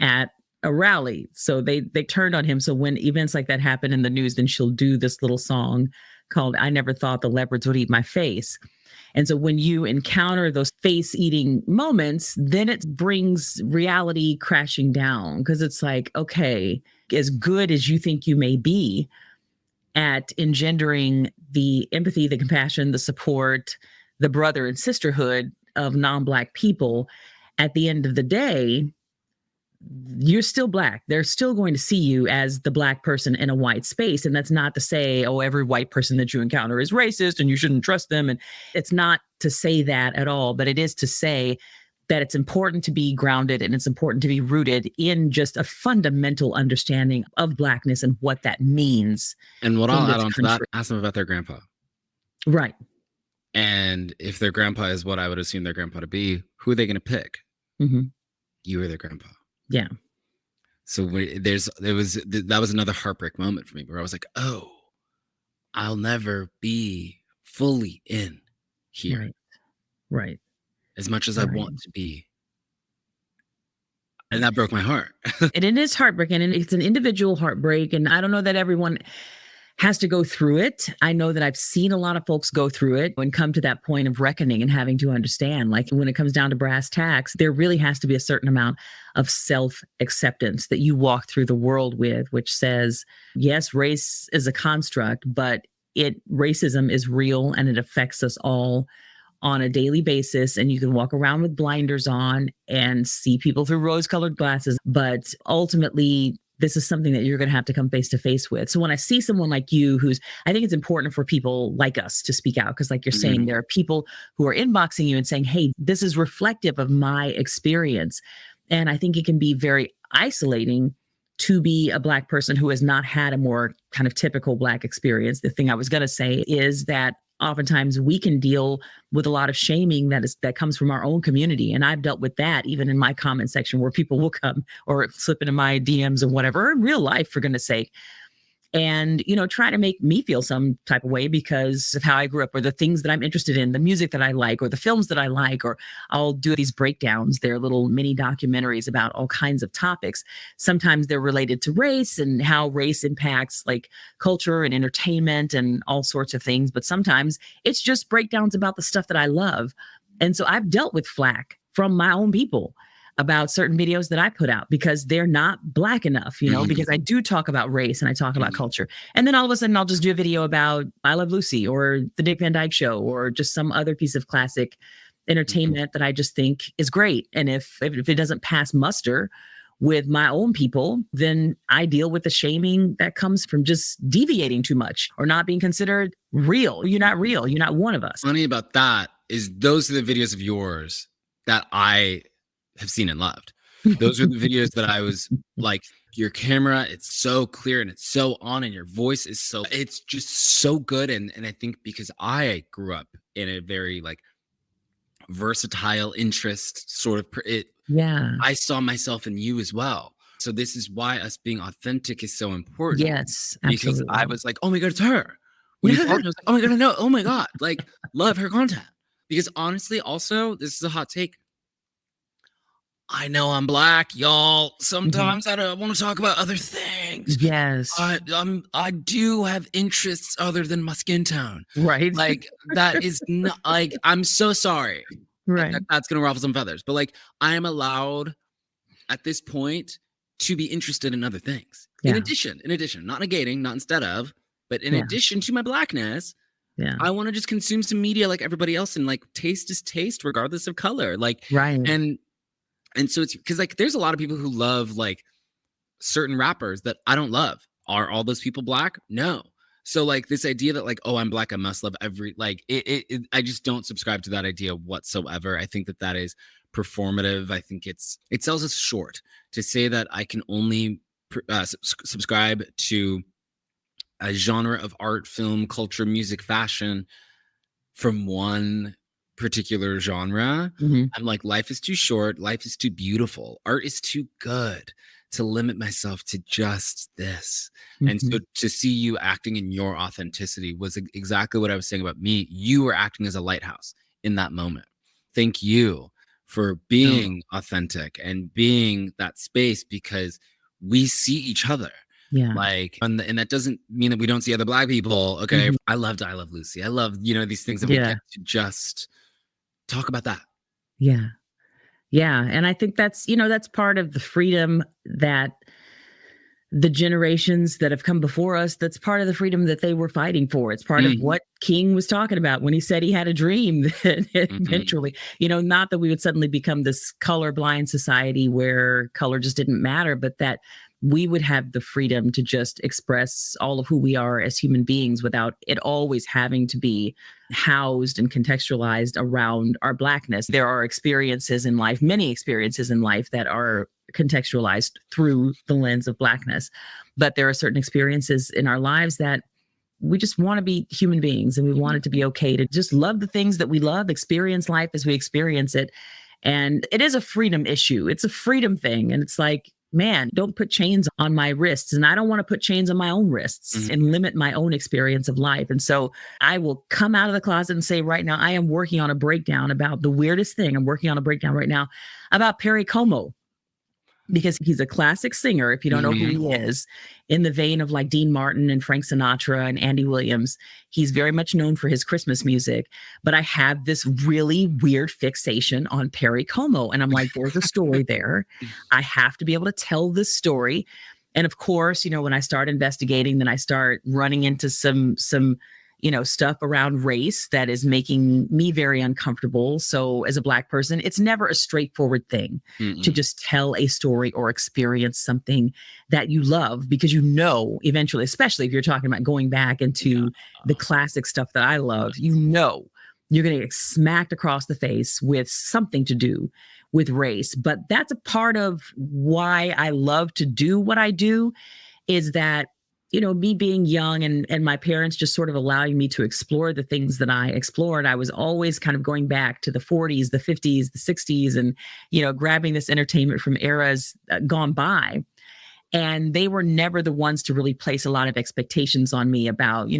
at a rally. So they turned on him. So when events like that happen in the news, then she'll do this little song called "I Never Thought the Leopards Would Eat My Face." And so when you encounter those face-eating moments, then it brings reality crashing down, because it's like, okay, as good as you think you may be at engendering the empathy, the compassion, the support, the brother and sisterhood of non-Black people, at the end of the day, you're still Black. They're still going to see you as the Black person in a white space. And that's not to say, oh, every white person that you encounter is racist and you shouldn't trust them. And it's not to say that at all, but it is to say that it's important to be grounded and it's important to be rooted in just a fundamental understanding of Blackness and what that means. And what I'll add on to that, ask them about their grandpa. Right. And if their grandpa is what I would assume their grandpa to be, who are they going to pick? You or their grandpa? Yeah. So that was another heartbreak moment for me where I was like, oh, I'll never be fully in here Right. Right. as much as I Right. want to be. And that broke my heart. And it is heartbreaking, and it's an individual heartbreak. And I don't know that everyone has to go through it. I know that I've seen a lot of folks go through it and come to that point of reckoning and having to understand, like when it comes down to brass tacks, there really has to be a certain amount of self acceptance that you walk through the world with, which says, yes, race is a construct, but racism is real and it affects us all on a daily basis. And you can walk around with blinders on and see people through rose colored glasses. But ultimately, this is something that you're going to have to come face to face with. So when I see someone like you, I think it's important for people like us to speak out. Because like you're saying, there are people who are inboxing you and saying, hey, this is reflective of my experience. And I think it can be very isolating to be a Black person who has not had a more kind of typical Black experience. The thing I was going to say is that oftentimes we can deal with a lot of shaming that comes from our own community. And I've dealt with that even in my comment section where people will come or slip into my DMs or whatever, in real life, for goodness sake, and, try to make me feel some type of way because of how I grew up or the things that I'm interested in, the music that I like or the films that I like, or I'll do these breakdowns. They're little mini documentaries about all kinds of topics. Sometimes they're related to race and how race impacts like culture and entertainment and all sorts of things. But sometimes it's just breakdowns about the stuff that I love. And so I've dealt with flack from my own people about certain videos that I put out because they're not Black enough, because I do talk about race and I talk about culture. And then all of a sudden I'll just do a video about I Love Lucy or the Dick Van Dyke Show or just some other piece of classic entertainment that I just think is great. And if it doesn't pass muster with my own people, then I deal with the shaming that comes from just deviating too much or not being considered real. You're not real. You're not one of us. Funny about that is those are the videos of yours that I have seen and loved. Those are the videos that I was like, your camera, it's so clear and it's so on and your voice is it's just so good. And I think because I grew up in a very like versatile interest sort of, I saw myself in you as well. So this is why us being authentic is so important. Yes, absolutely. Because I was like, oh my God, it's her. When you called me, I was like, oh my God, I know. Oh my God, like love her content. Because honestly, also, this is a hot take. I know I'm Black, y'all. Sometimes I don't want to talk about other things. Yes. I do have interests other than my skin tone. Right. Like that is not like, I'm so sorry. Right. That's going to ruffle some feathers. But like, I am allowed at this point to be interested in other things. Yeah. In addition, not negating, not instead of, but in addition to my Blackness, I want to just consume some media like everybody else. And like taste is taste regardless of color. Like, right. And so it's because like there's a lot of people who love like certain rappers that I don't love. Are all those people Black? No. So like this idea that like, oh, I'm Black, I must love every like I just don't subscribe to that idea whatsoever. I think that is performative. I think it sells us short to say that I can only subscribe to a genre of art, film, culture, music, fashion from one particular genre. I'm like, life is too short, life is too beautiful, art is too good to limit myself to just this. And so to see you acting in your authenticity was exactly what I was saying about me. You were acting as a lighthouse in that moment. Thank you for being authentic and being that space, because we see each other. Yeah. Like, and that doesn't mean that we don't see other Black people. Okay. I love Lucy. I love, these things that we get to just talk about that. Yeah. Yeah. And I think that's part of the freedom that the generations that have come before us, that's part of the freedom that they were fighting for. It's part of what King was talking about when he said he had a dream that eventually, not that we would suddenly become this colorblind society where color just didn't matter, but that we would have the freedom to just express all of who we are as human beings without it always having to be housed and contextualized around our Blackness. There are experiences in life, many experiences in life that are contextualized through the lens of Blackness. But there are certain experiences in our lives that we just want to be human beings, and we want it to be okay to just love the things that we love, experience life as we experience it. And it is a freedom issue. It's a freedom thing. And it's like, man, don't put chains on my wrists. And I don't want to put chains on my own wrists and limit my own experience of life. And so I will come out of the closet and say, right now, I am working on a breakdown about the weirdest thing. I'm working on a breakdown right now about Perry Como, because he's a classic singer, if you don't know who he is, in the vein of like Dean Martin and Frank Sinatra and Andy Williams. He's very much known for his Christmas music, but I have this really weird fixation on Perry Como. And I'm like, there's a story there. I have to be able to tell this story. And of course, when I start investigating, then I start running into some stuff around race that is making me very uncomfortable. So as a Black person, it's never a straightforward thing to just tell a story or experience something that you love, because eventually, especially if you're talking about going back into the classic stuff that I love, you're going to get smacked across the face with something to do with race. But that's a part of why I love to do what I do, is that me being young and my parents just sort of allowing me to explore the things that I explored. I was always kind of going back to the 40s, the 50s, the 60s, and, grabbing this entertainment from eras gone by. And they were never the ones to really place a lot of expectations on me about,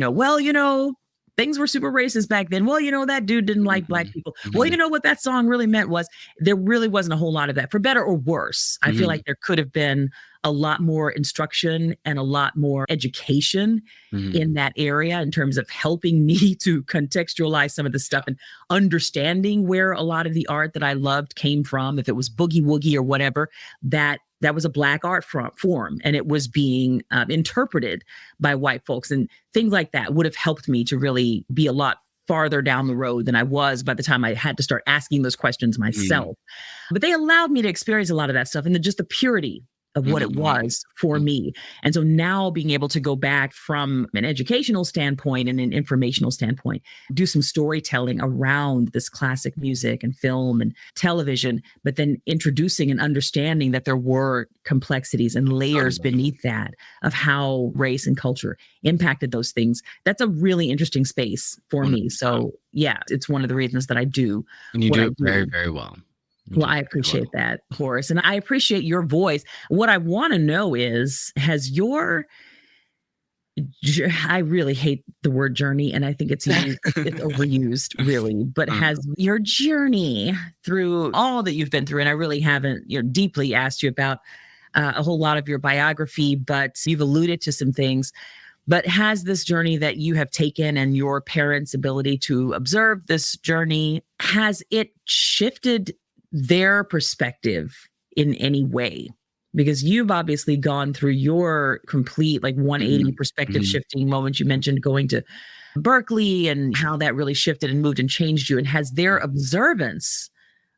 things were super racist back then. Well, that dude didn't like Black people. Well, what that song really meant was there really wasn't a whole lot of that, for better or worse. I feel like there could have been a lot more instruction and a lot more education in that area in terms of helping me to contextualize some of the stuff and understanding where a lot of the art that I loved came from. If it was boogie woogie or whatever, that was a Black art form, and it was being interpreted by white folks, and things like that would have helped me to really be a lot farther down the road than I was by the time I had to start asking those questions myself. But they allowed me to experience a lot of that stuff and just the purity of what it was for me. And so now being able to go back from an educational standpoint and an informational standpoint, do some storytelling around this classic music and film and television, but then introducing and understanding that there were complexities and layers beneath that of how race and culture impacted those things. That's a really interesting space for me. So yeah, it's one of the reasons that I do. And you do it very, very well. Well, I appreciate that, Horace. And I appreciate your voice. What I want to know is, I really hate the word journey, and I think it's overused, really, but has your journey through all that you've been through, and I really haven't deeply asked you about a whole lot of your biography, but you've alluded to some things. But has this journey that you have taken and your parents' ability to observe this journey, has it shifted their perspective in any way? Because you've obviously gone through your complete 180 perspective shifting moment. You mentioned going to Berkeley and how that really shifted and moved and changed you. And has their observance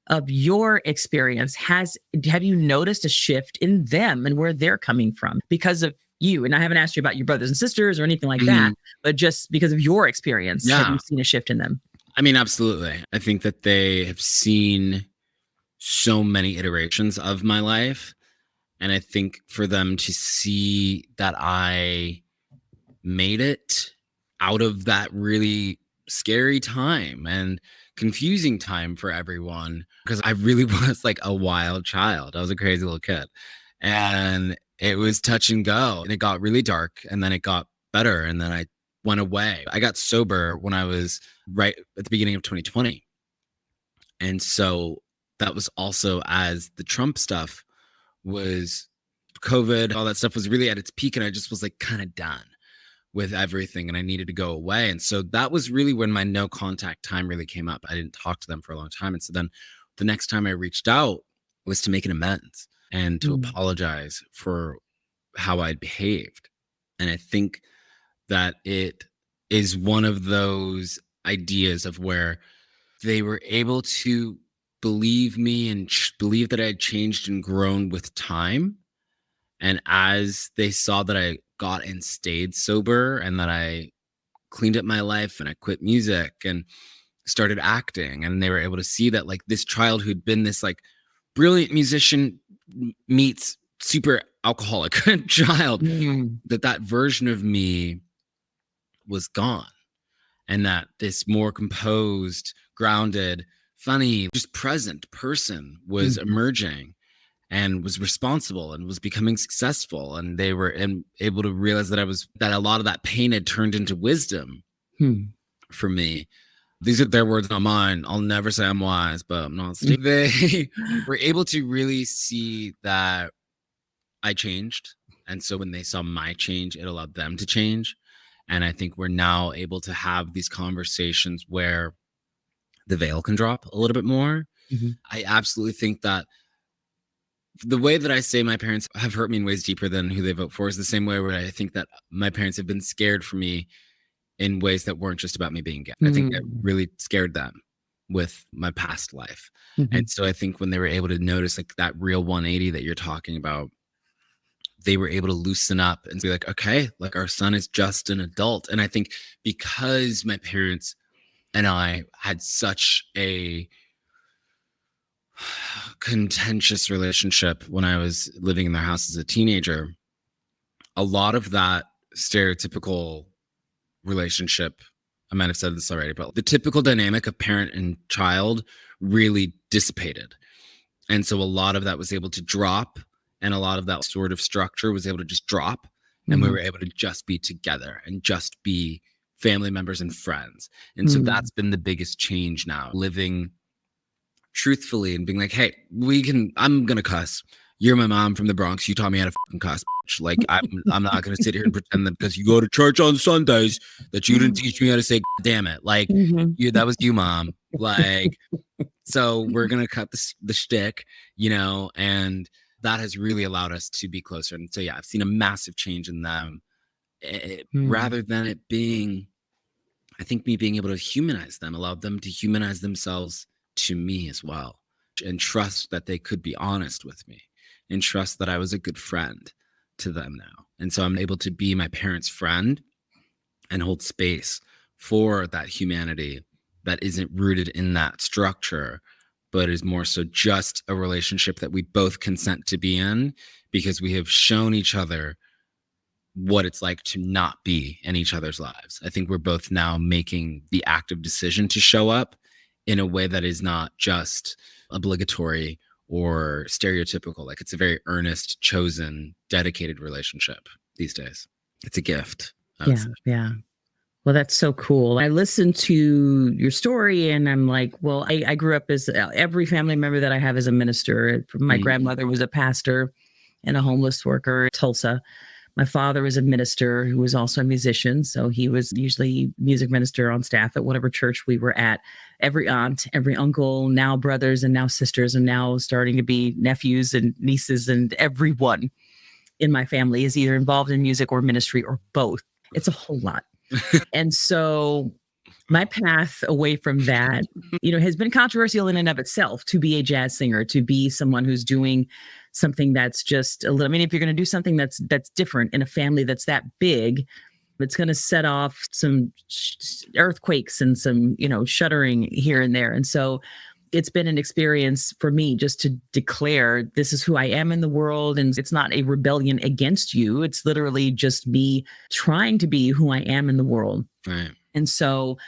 of your experience, have you noticed a shift in them and where they're coming from because of you? And I haven't asked you about your brothers and sisters or anything like that, but just because of your experience, have you seen a shift in them? I mean, absolutely. I think that they have seen so many iterations of my life. And I think for them to see that I made it out of that really scary time and confusing time for everyone, because I really was like a wild child. I was a crazy little kid, and it was touch and go, and it got really dark, and then it got better, and then I went away. I got sober when I was right at the beginning of 2020. And so that was also as the Trump stuff was, COVID, all that stuff was really at its peak. And I just was like kind of done with everything, and I needed to go away. And so that was really when my no contact time really came up. I didn't talk to them for a long time. And so then the next time I reached out was to make an amends and to apologize for how I'd behaved. And I think that it is one of those ideas of where they were able to believe me and believe that I had changed and grown with time. And as they saw that I got and stayed sober, and that I cleaned up my life and I quit music and started acting, and they were able to see that this child who'd been this brilliant musician meets super alcoholic child, that version of me was gone, and that this more composed, grounded, funny, just present person was emerging. and was responsible and was becoming successful. And they were able to realize that that a lot of that pain had turned into wisdom for me. These are their words, not mine. I'll never say I'm wise, but I'm not. They were able to really see that I changed. And so when they saw my change, it allowed them to change. And I think we're now able to have these conversations where the veil can drop a little bit more. I absolutely think that the way that I say my parents have hurt me in ways deeper than who they vote for is the same way where I think that my parents have been scared for me in ways that weren't just about me being gay. I think I really scared them with my past life. And so I think when they were able to notice like that real 180 that you're talking about, they were able to loosen up and be like, okay, like our son is just an adult. And I think because my parents and I had such a contentious relationship when I was living in their house as a teenager, a lot of that stereotypical relationship, I might have said this already, but the typical dynamic of parent and child really dissipated. And so a lot of that was able to drop, and a lot of that sort of structure was able to just drop. And we were able to just be together and just be family members and friends. And so that's been the biggest change now, living truthfully and being like, hey, I'm going to cuss. You're my mom from the Bronx. You taught me how to fucking cuss. Like, I'm not going to sit here and pretend that because you go to church on Sundays that you didn't teach me how to say, damn it. Like, that was you, mom. Like, so we're going to cut the shtick, and that has really allowed us to be closer. And so, yeah, I've seen a massive change in them rather than it being, I think me being able to humanize them, allowed them to humanize themselves to me as well, and trust that they could be honest with me and trust that I was a good friend to them now. And so I'm able to be my parents' friend and hold space for that humanity that isn't rooted in that structure, but is more so just a relationship that we both consent to be in because we have shown each other what it's like to not be in each other's lives. I think we're both now making the active decision to show up in a way that is not just obligatory or stereotypical. Like, it's a very earnest, chosen, dedicated relationship these days. It's a gift. Yeah. Well, that's so cool. I listened to your story and I'm like, well, I grew up as every family member that I have is a minister. My grandmother was a pastor and a homeless worker in Tulsa. My father was a minister who was also a musician. So he was usually music minister on staff at whatever church we were at. Every aunt, every uncle, now brothers and now sisters, and now starting to be nephews and nieces, and everyone in my family is either involved in music or ministry or both. It's a whole lot. And so my path away from that, has been controversial in and of itself, to be a jazz singer, to be someone who's doing something that's just a little, if you're going to do something that's different in a family that's that big, it's going to set off some earthquakes and some, shuddering here and there. And so it's been an experience for me just to declare this is who I am in the world. And it's not a rebellion against you. It's literally just me trying to be who I am in the world. Right. And so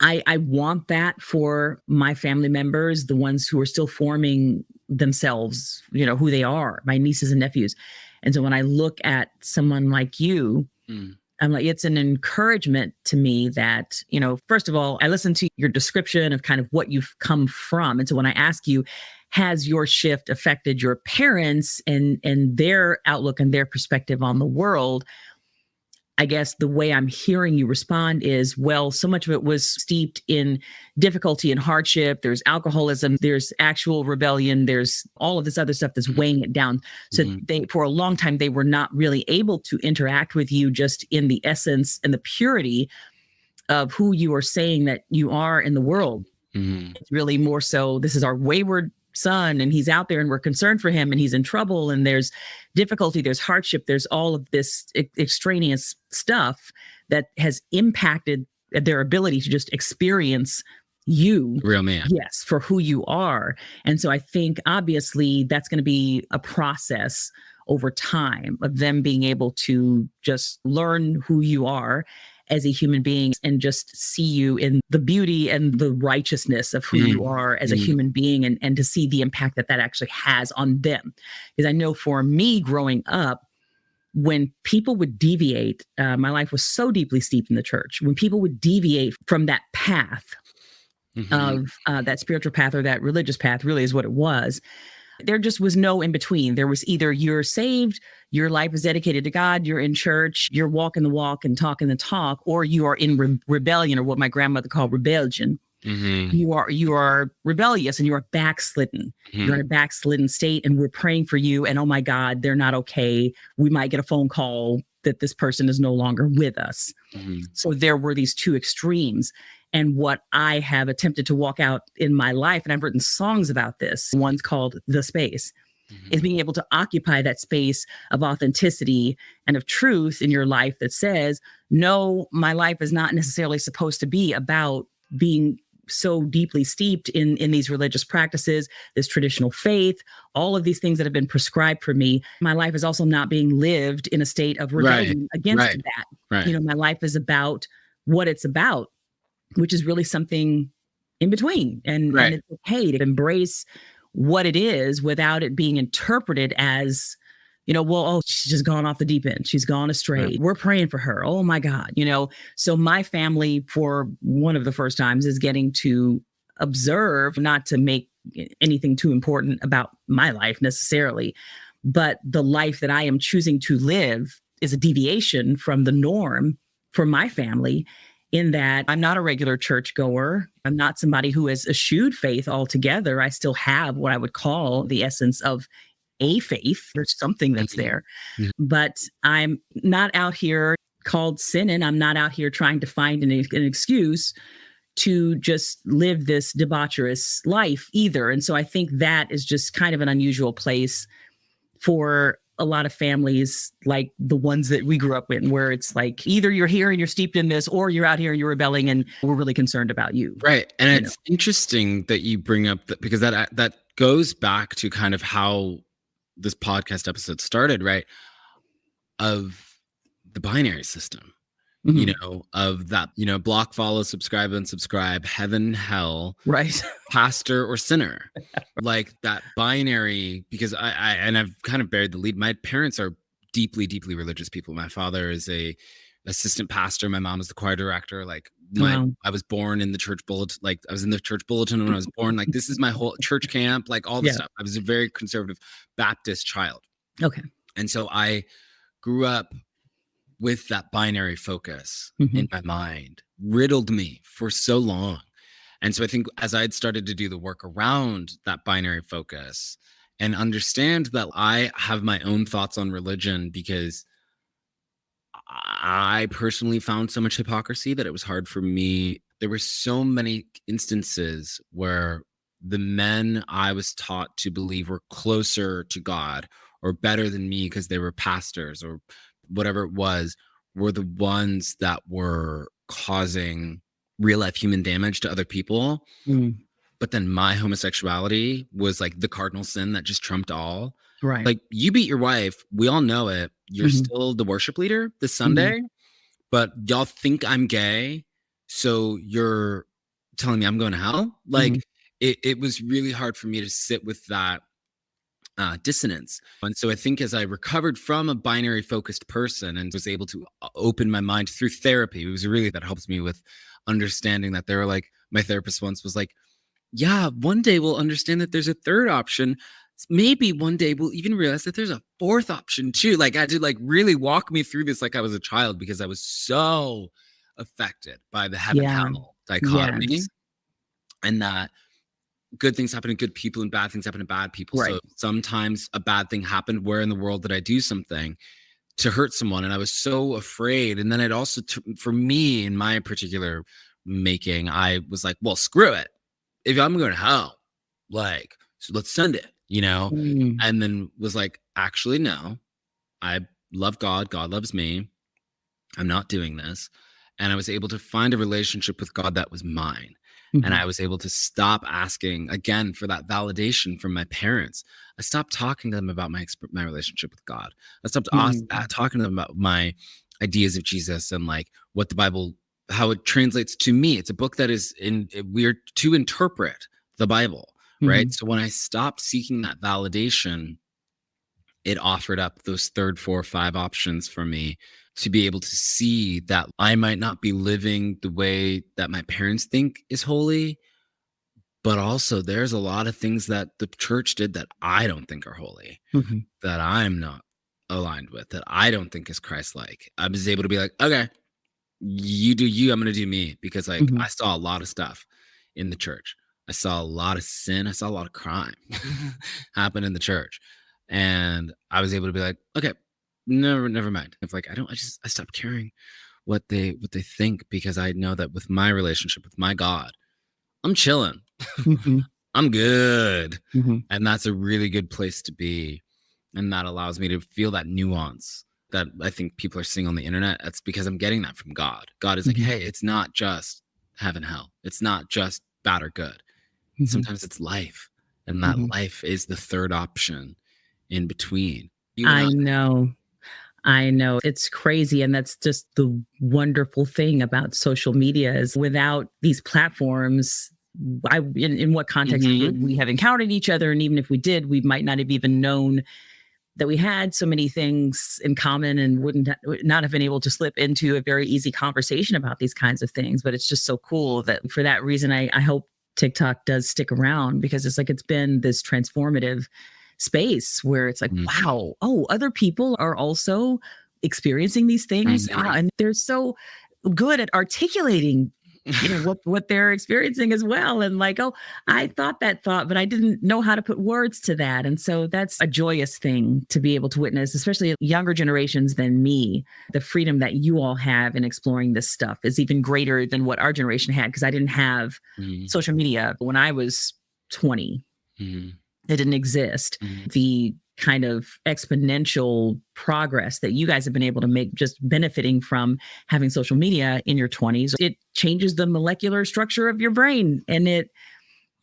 I want that for my family members, the ones who are still forming themselves, who they are, my nieces and nephews. And so when I look at someone like you, I'm like, it's an encouragement to me that, first of all, I listen to your description of kind of what you've come from. And so when I ask you, has your shift affected your parents and their outlook and their perspective on the world? I guess the way I'm hearing you respond is, well, so much of it was steeped in difficulty and hardship. There's alcoholism, there's actual rebellion, there's all of this other stuff that's weighing it down. So for a long time, they were not really able to interact with you just in the essence and the purity of who you are saying that you are in the world. It's really more so, this is our wayward son and he's out there and we're concerned for him and he's in trouble and there's difficulty, there's hardship, there's all of this extraneous stuff that has impacted their ability to just experience you, real man, yes, for who you are. And so I think obviously that's going to be a process over time of them being able to just learn who you are as a human being and just see you in the beauty and the righteousness of who you are as a human being, and to see the impact that that actually has on them. Because I know for me growing up, when people would deviate, my life was so deeply steeped in the church. When people would deviate from that path of that spiritual path or that religious path, really is what it was, there just was no in between. There was either you're saved, your life is dedicated to God, you're in church, you're walking the walk and talking the talk, or you are in rebellion, or what my grandmother called rebellion. You are rebellious and you are backslidden. You're in a backslidden state, and we're praying for you. And oh my God, they're not okay. We might get a phone call that this person is no longer with us. So there were these two extremes. And what I have attempted to walk out in my life, and I've written songs about this, one's called The Space, is being able to occupy that space of authenticity and of truth in your life that says, no, my life is not necessarily supposed to be about being so deeply steeped in these religious practices, this traditional faith, all of these things that have been prescribed for me. My life is also not being lived in a state of rebellion against that. You know, my life is about what it's about, which is really something in between. And it's okay to embrace what it is without it being interpreted as, you know, well, oh, she's just gone off the deep end. She's gone astray. We're praying for her. Oh my God. You know, so my family, for one of the first times, is getting to observe, not to make anything too important about my life necessarily, but the life that I am choosing to live is a deviation from the norm for my family, in that I'm not a regular churchgoer. I'm not somebody who has eschewed faith altogether. I still have what I would call the essence of a faith. There's something that's there, but I'm not out here called sinning. I'm not out here trying to find an excuse to just live this debaucherous life either. And so I think that is just kind of an unusual place for a lot of families like the ones that we grew up in, where it's like either you're here and you're steeped in this, or you're out here and you're rebelling and we're really concerned about you. Right. And it's interesting that you bring up that, because that goes back to kind of how this podcast episode started, right? Of the binary system, you know, of that, you know, block, follow, subscribe, unsubscribe, heaven, hell, right? Pastor or sinner, like that binary. Because I've kind of buried the lead. My parents are deeply, deeply religious people. My father is a assistant pastor. My mom is the choir director. Like I was born in the church bulletin. Like I was in the church bulletin when I was born. Like this is my whole church camp, like all this stuff. I was a very conservative Baptist child. Okay. And so I grew up with that binary focus in my mind, riddled me for so long. And so I think as I'd started to do the work around that binary focus and understand that I have my own thoughts on religion, because I personally found so much hypocrisy that it was hard for me. There were so many instances where the men I was taught to believe were closer to God or better than me because they were pastors or whatever it was, were the ones that were causing real life human damage to other people. But then my homosexuality was like the cardinal sin that just trumped all. Right. Like, you beat your wife, we all know it. You're still the worship leader this Sunday, but y'all think I'm gay, so you're telling me I'm going to hell? Like, it was really hard for me to sit with that dissonance. And so I think as I recovered from a binary focused person and was able to open my mind through therapy, it was really that helps me with understanding that there were, like, my therapist once was like, yeah, one day we'll understand that there's a third option. Maybe one day we'll even realize that there's a fourth option too. Like, I had to, like, really walk me through this like I was a child, because I was so affected by the heaven hell dichotomy, and that good things happen to good people and bad things happen to bad people. So sometimes a bad thing happened. Where in the world did I do something to hurt someone? And I was so afraid. And then it also, for me, in my particular making, I was like, well, screw it. If I'm going to hell, like, so let's send it, you know? And then was like, actually, no, I love God. God loves me. I'm not doing this. And I was able to find a relationship with God that was mine. And I was able to stop asking again for that validation from my parents. I stopped talking to them about my relationship with God. I stopped talking to them about my ideas of Jesus and like what the Bible, how it translates to me. It's a book that is we're to interpret the Bible, right? So when I stopped seeking that validation, it offered up those third, four, five options for me to be able to see that I might not be living the way that my parents think is holy, but also there's a lot of things that the church did that I don't think are holy, that I'm not aligned with, that I don't think is Christ-like. I was able to be like, okay, you do you, I'm going to do me, because like I saw a lot of stuff in the church. I saw a lot of sin. I saw a lot of crime happen in the church. And I was able to be like, okay, never mind. It's like, I stopped caring what they think, because I know that with my relationship with my God, I'm chilling. I'm good. And that's a really good place to be. And that allows me to feel that nuance that I think people are seeing on the internet. That's because I'm getting that from God. God is like, hey, it's not just heaven, hell. It's not just bad or good. Sometimes it's life. And that life is the third option in between. I know. It's crazy. And that's just the wonderful thing about social media is without these platforms, in what context would we have encountered each other? And even if we did, we might not have even known that we had so many things in common and not have been able to slip into a very easy conversation about these kinds of things. But it's just so cool that for that reason, I hope TikTok does stick around, because it's like, it's been this transformative space where it's like, wow, other people are also experiencing these things. And they're so good at articulating what they're experiencing as well. And like, I thought that thought, but I didn't know how to put words to that. And so that's a joyous thing to be able to witness, especially younger generations than me. The freedom that you all have in exploring this stuff is even greater than what our generation had, because I didn't have social media when I was 20. It didn't exist. The kind of exponential progress that you guys have been able to make just benefiting from having social media in your 20s, it changes the molecular structure of your brain, and it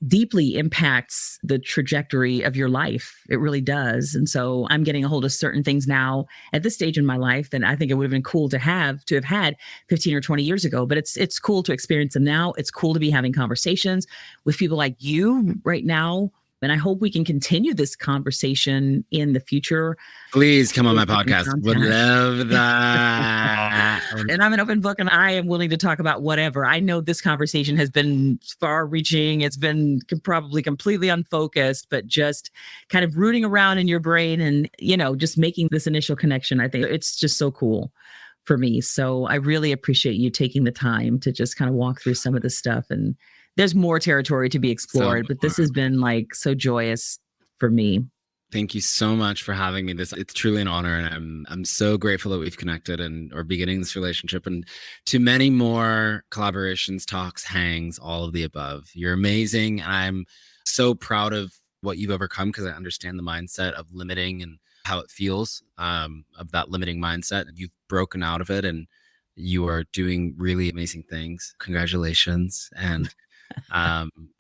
deeply impacts the trajectory of your life. It really does. And so I'm getting a hold of certain things now at this stage in my life that I think it would have been cool to have had 15 or 20 years ago, but it's cool to experience them now. It's cool to be having conversations with people like you right now. And I hope we can continue this conversation in the future. Please come on my podcast. Would love that. And I'm an open book, and I am willing to talk about whatever. I know this conversation has been far reaching. It's been probably completely unfocused, but just kind of rooting around in your brain and, just making this initial connection. I think it's just so cool for me. So I really appreciate you taking the time to just kind of walk through some of this stuff. And there's more territory to be explored, but this has been like so joyous for me. Thank you so much for having me. It's truly an honor, and I'm so grateful that we've connected and are beginning this relationship, and to many more collaborations, talks, hangs, all of the above. You're amazing. And I'm so proud of what you've overcome, because I understand the mindset of limiting and how it feels, of that limiting mindset. You've broken out of it, and you are doing really amazing things. Congratulations. And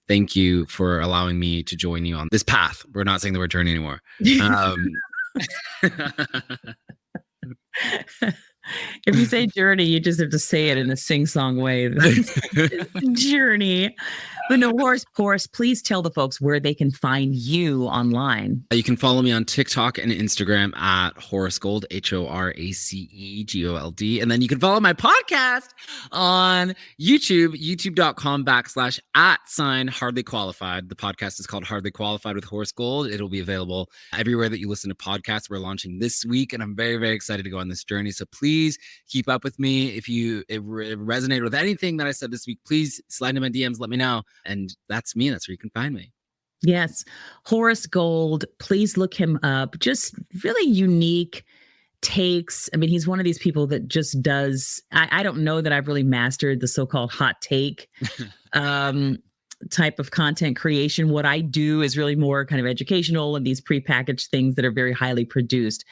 thank you for allowing me to join you on this path. We're not saying the word journey anymore. If you say journey, you just have to say it in a sing-song way. Journey. But no, Horace, please tell the folks where they can find you online. You can follow me on TikTok and Instagram at Horace Gold, HoraceGold. And then you can follow my podcast on YouTube, youtube.com/@Hardly Qualified. The podcast is called Hardly Qualified with Horace Gold. It'll be available everywhere that you listen to podcasts. We're launching this week, and I'm very, very excited to go on this journey. So please keep up with me. If you resonated with anything that I said this week, please slide into my DMs, let me know. And that's me. That's where you can find me. Yes. Horace Gold. Please look him up. Just really unique takes. I mean, he's one of these people that just does, I don't know that I've really mastered the so-called hot take type of content creation. What I do is really more kind of educational and these prepackaged things that are very highly produced.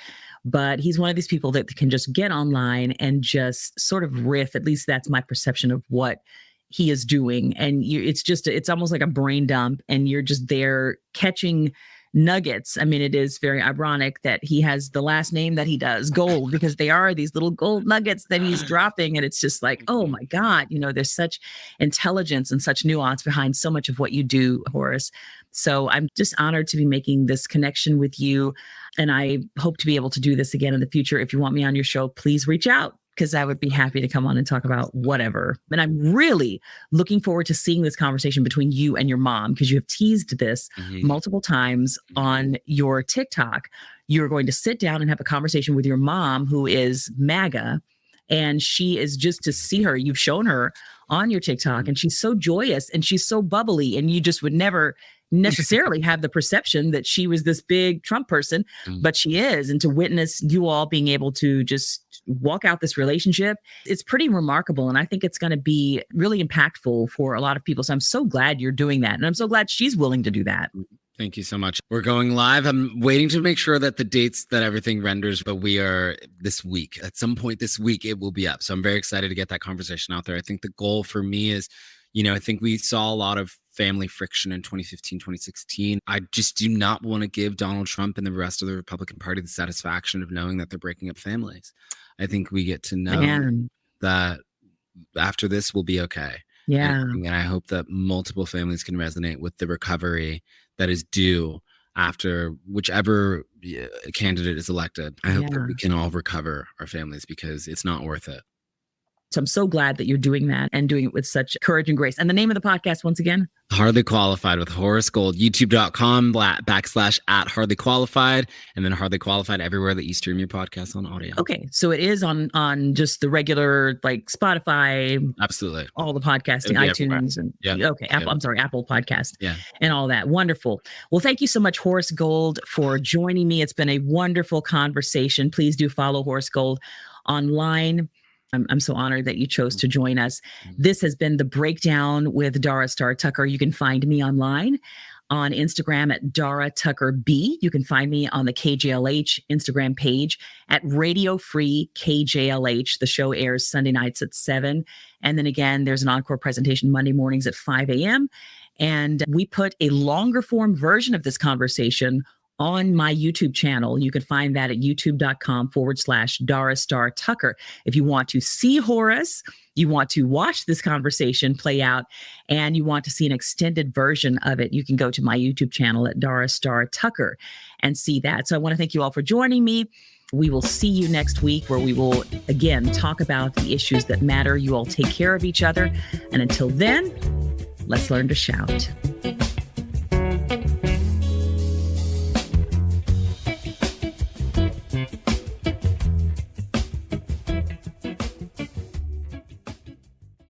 But he's one of these people that can just get online and just sort of riff. At least that's my perception of what he is doing. And it's almost like a brain dump, and you're just there catching nuggets. I mean, it is very ironic that he has the last name that he does, Gold, because they are these little gold nuggets that he's dropping. And it's just like, oh my God, there's such intelligence and such nuance behind so much of what you do, Horace. So I'm just honored to be making this connection with you. And I hope to be able to do this again in the future. If you want me on your show, please reach out, because I would be happy to come on and talk about whatever. And I'm really looking forward to seeing this conversation between you and your mom, because you have teased this multiple times on your TikTok. You're going to sit down and have a conversation with your mom, who is Maga. And she is, just to see her, you've shown her on your TikTok, and she's so joyous and she's so bubbly, and you just would never necessarily have the perception that she was this big Trump person, but she is. And to witness you all being able to just walk out this relationship, it's pretty remarkable. And I think it's going to be really impactful for a lot of people. So I'm so glad you're doing that. And I'm so glad she's willing to do that. Thank you so much. We're going live. I'm waiting to make sure that the dates that everything renders, but we are this week. At some point this week, it will be up. So I'm very excited to get that conversation out there. I think the goal for me is, I think we saw a lot of family friction in 2015, 2016. I just do not want to give Donald Trump and the rest of the Republican Party the satisfaction of knowing that they're breaking up families. I think we get to know that after this, we'll be okay. Yeah. And I hope that multiple families can resonate with the recovery that is due after whichever candidate is elected. I hope that we can all recover our families, because it's not worth it. So I'm so glad that you're doing that and doing it with such courage and grace. And the name of the podcast, once again? Hardly Qualified with Horace Gold, youtube.com/@Hardly Qualified, and then Hardly Qualified everywhere that you stream your podcast on audio. Okay. So it is on just the regular, like Spotify. Absolutely. All the podcasting, iTunes. And okay. Apple Podcast. Yeah. And all that. Wonderful. Well, thank you so much, Horace Gold, for joining me. It's been a wonderful conversation. Please do follow Horace Gold online. I'm so honored that you chose to join us. This has been The Breakdown with Dara Star Tucker. You can find me online on Instagram at Dara Tucker B. You can find me on the KJLH Instagram page at Radio Free KJLH. The show airs Sunday nights at 7. And then again, there's an encore presentation Monday mornings at 5 a.m. And we put a longer form version of this conversation on my YouTube channel. You can find that at youtube.com/Dara Star Tucker. If you want to see Horace, you want to watch this conversation play out, and you want to see an extended version of it, you can go to my YouTube channel at Dara Star Tucker and see that. So I want to thank you all for joining me. We will see you next week, where we will again talk about the issues that matter. You all take care of each other. And until then, let's learn to shout.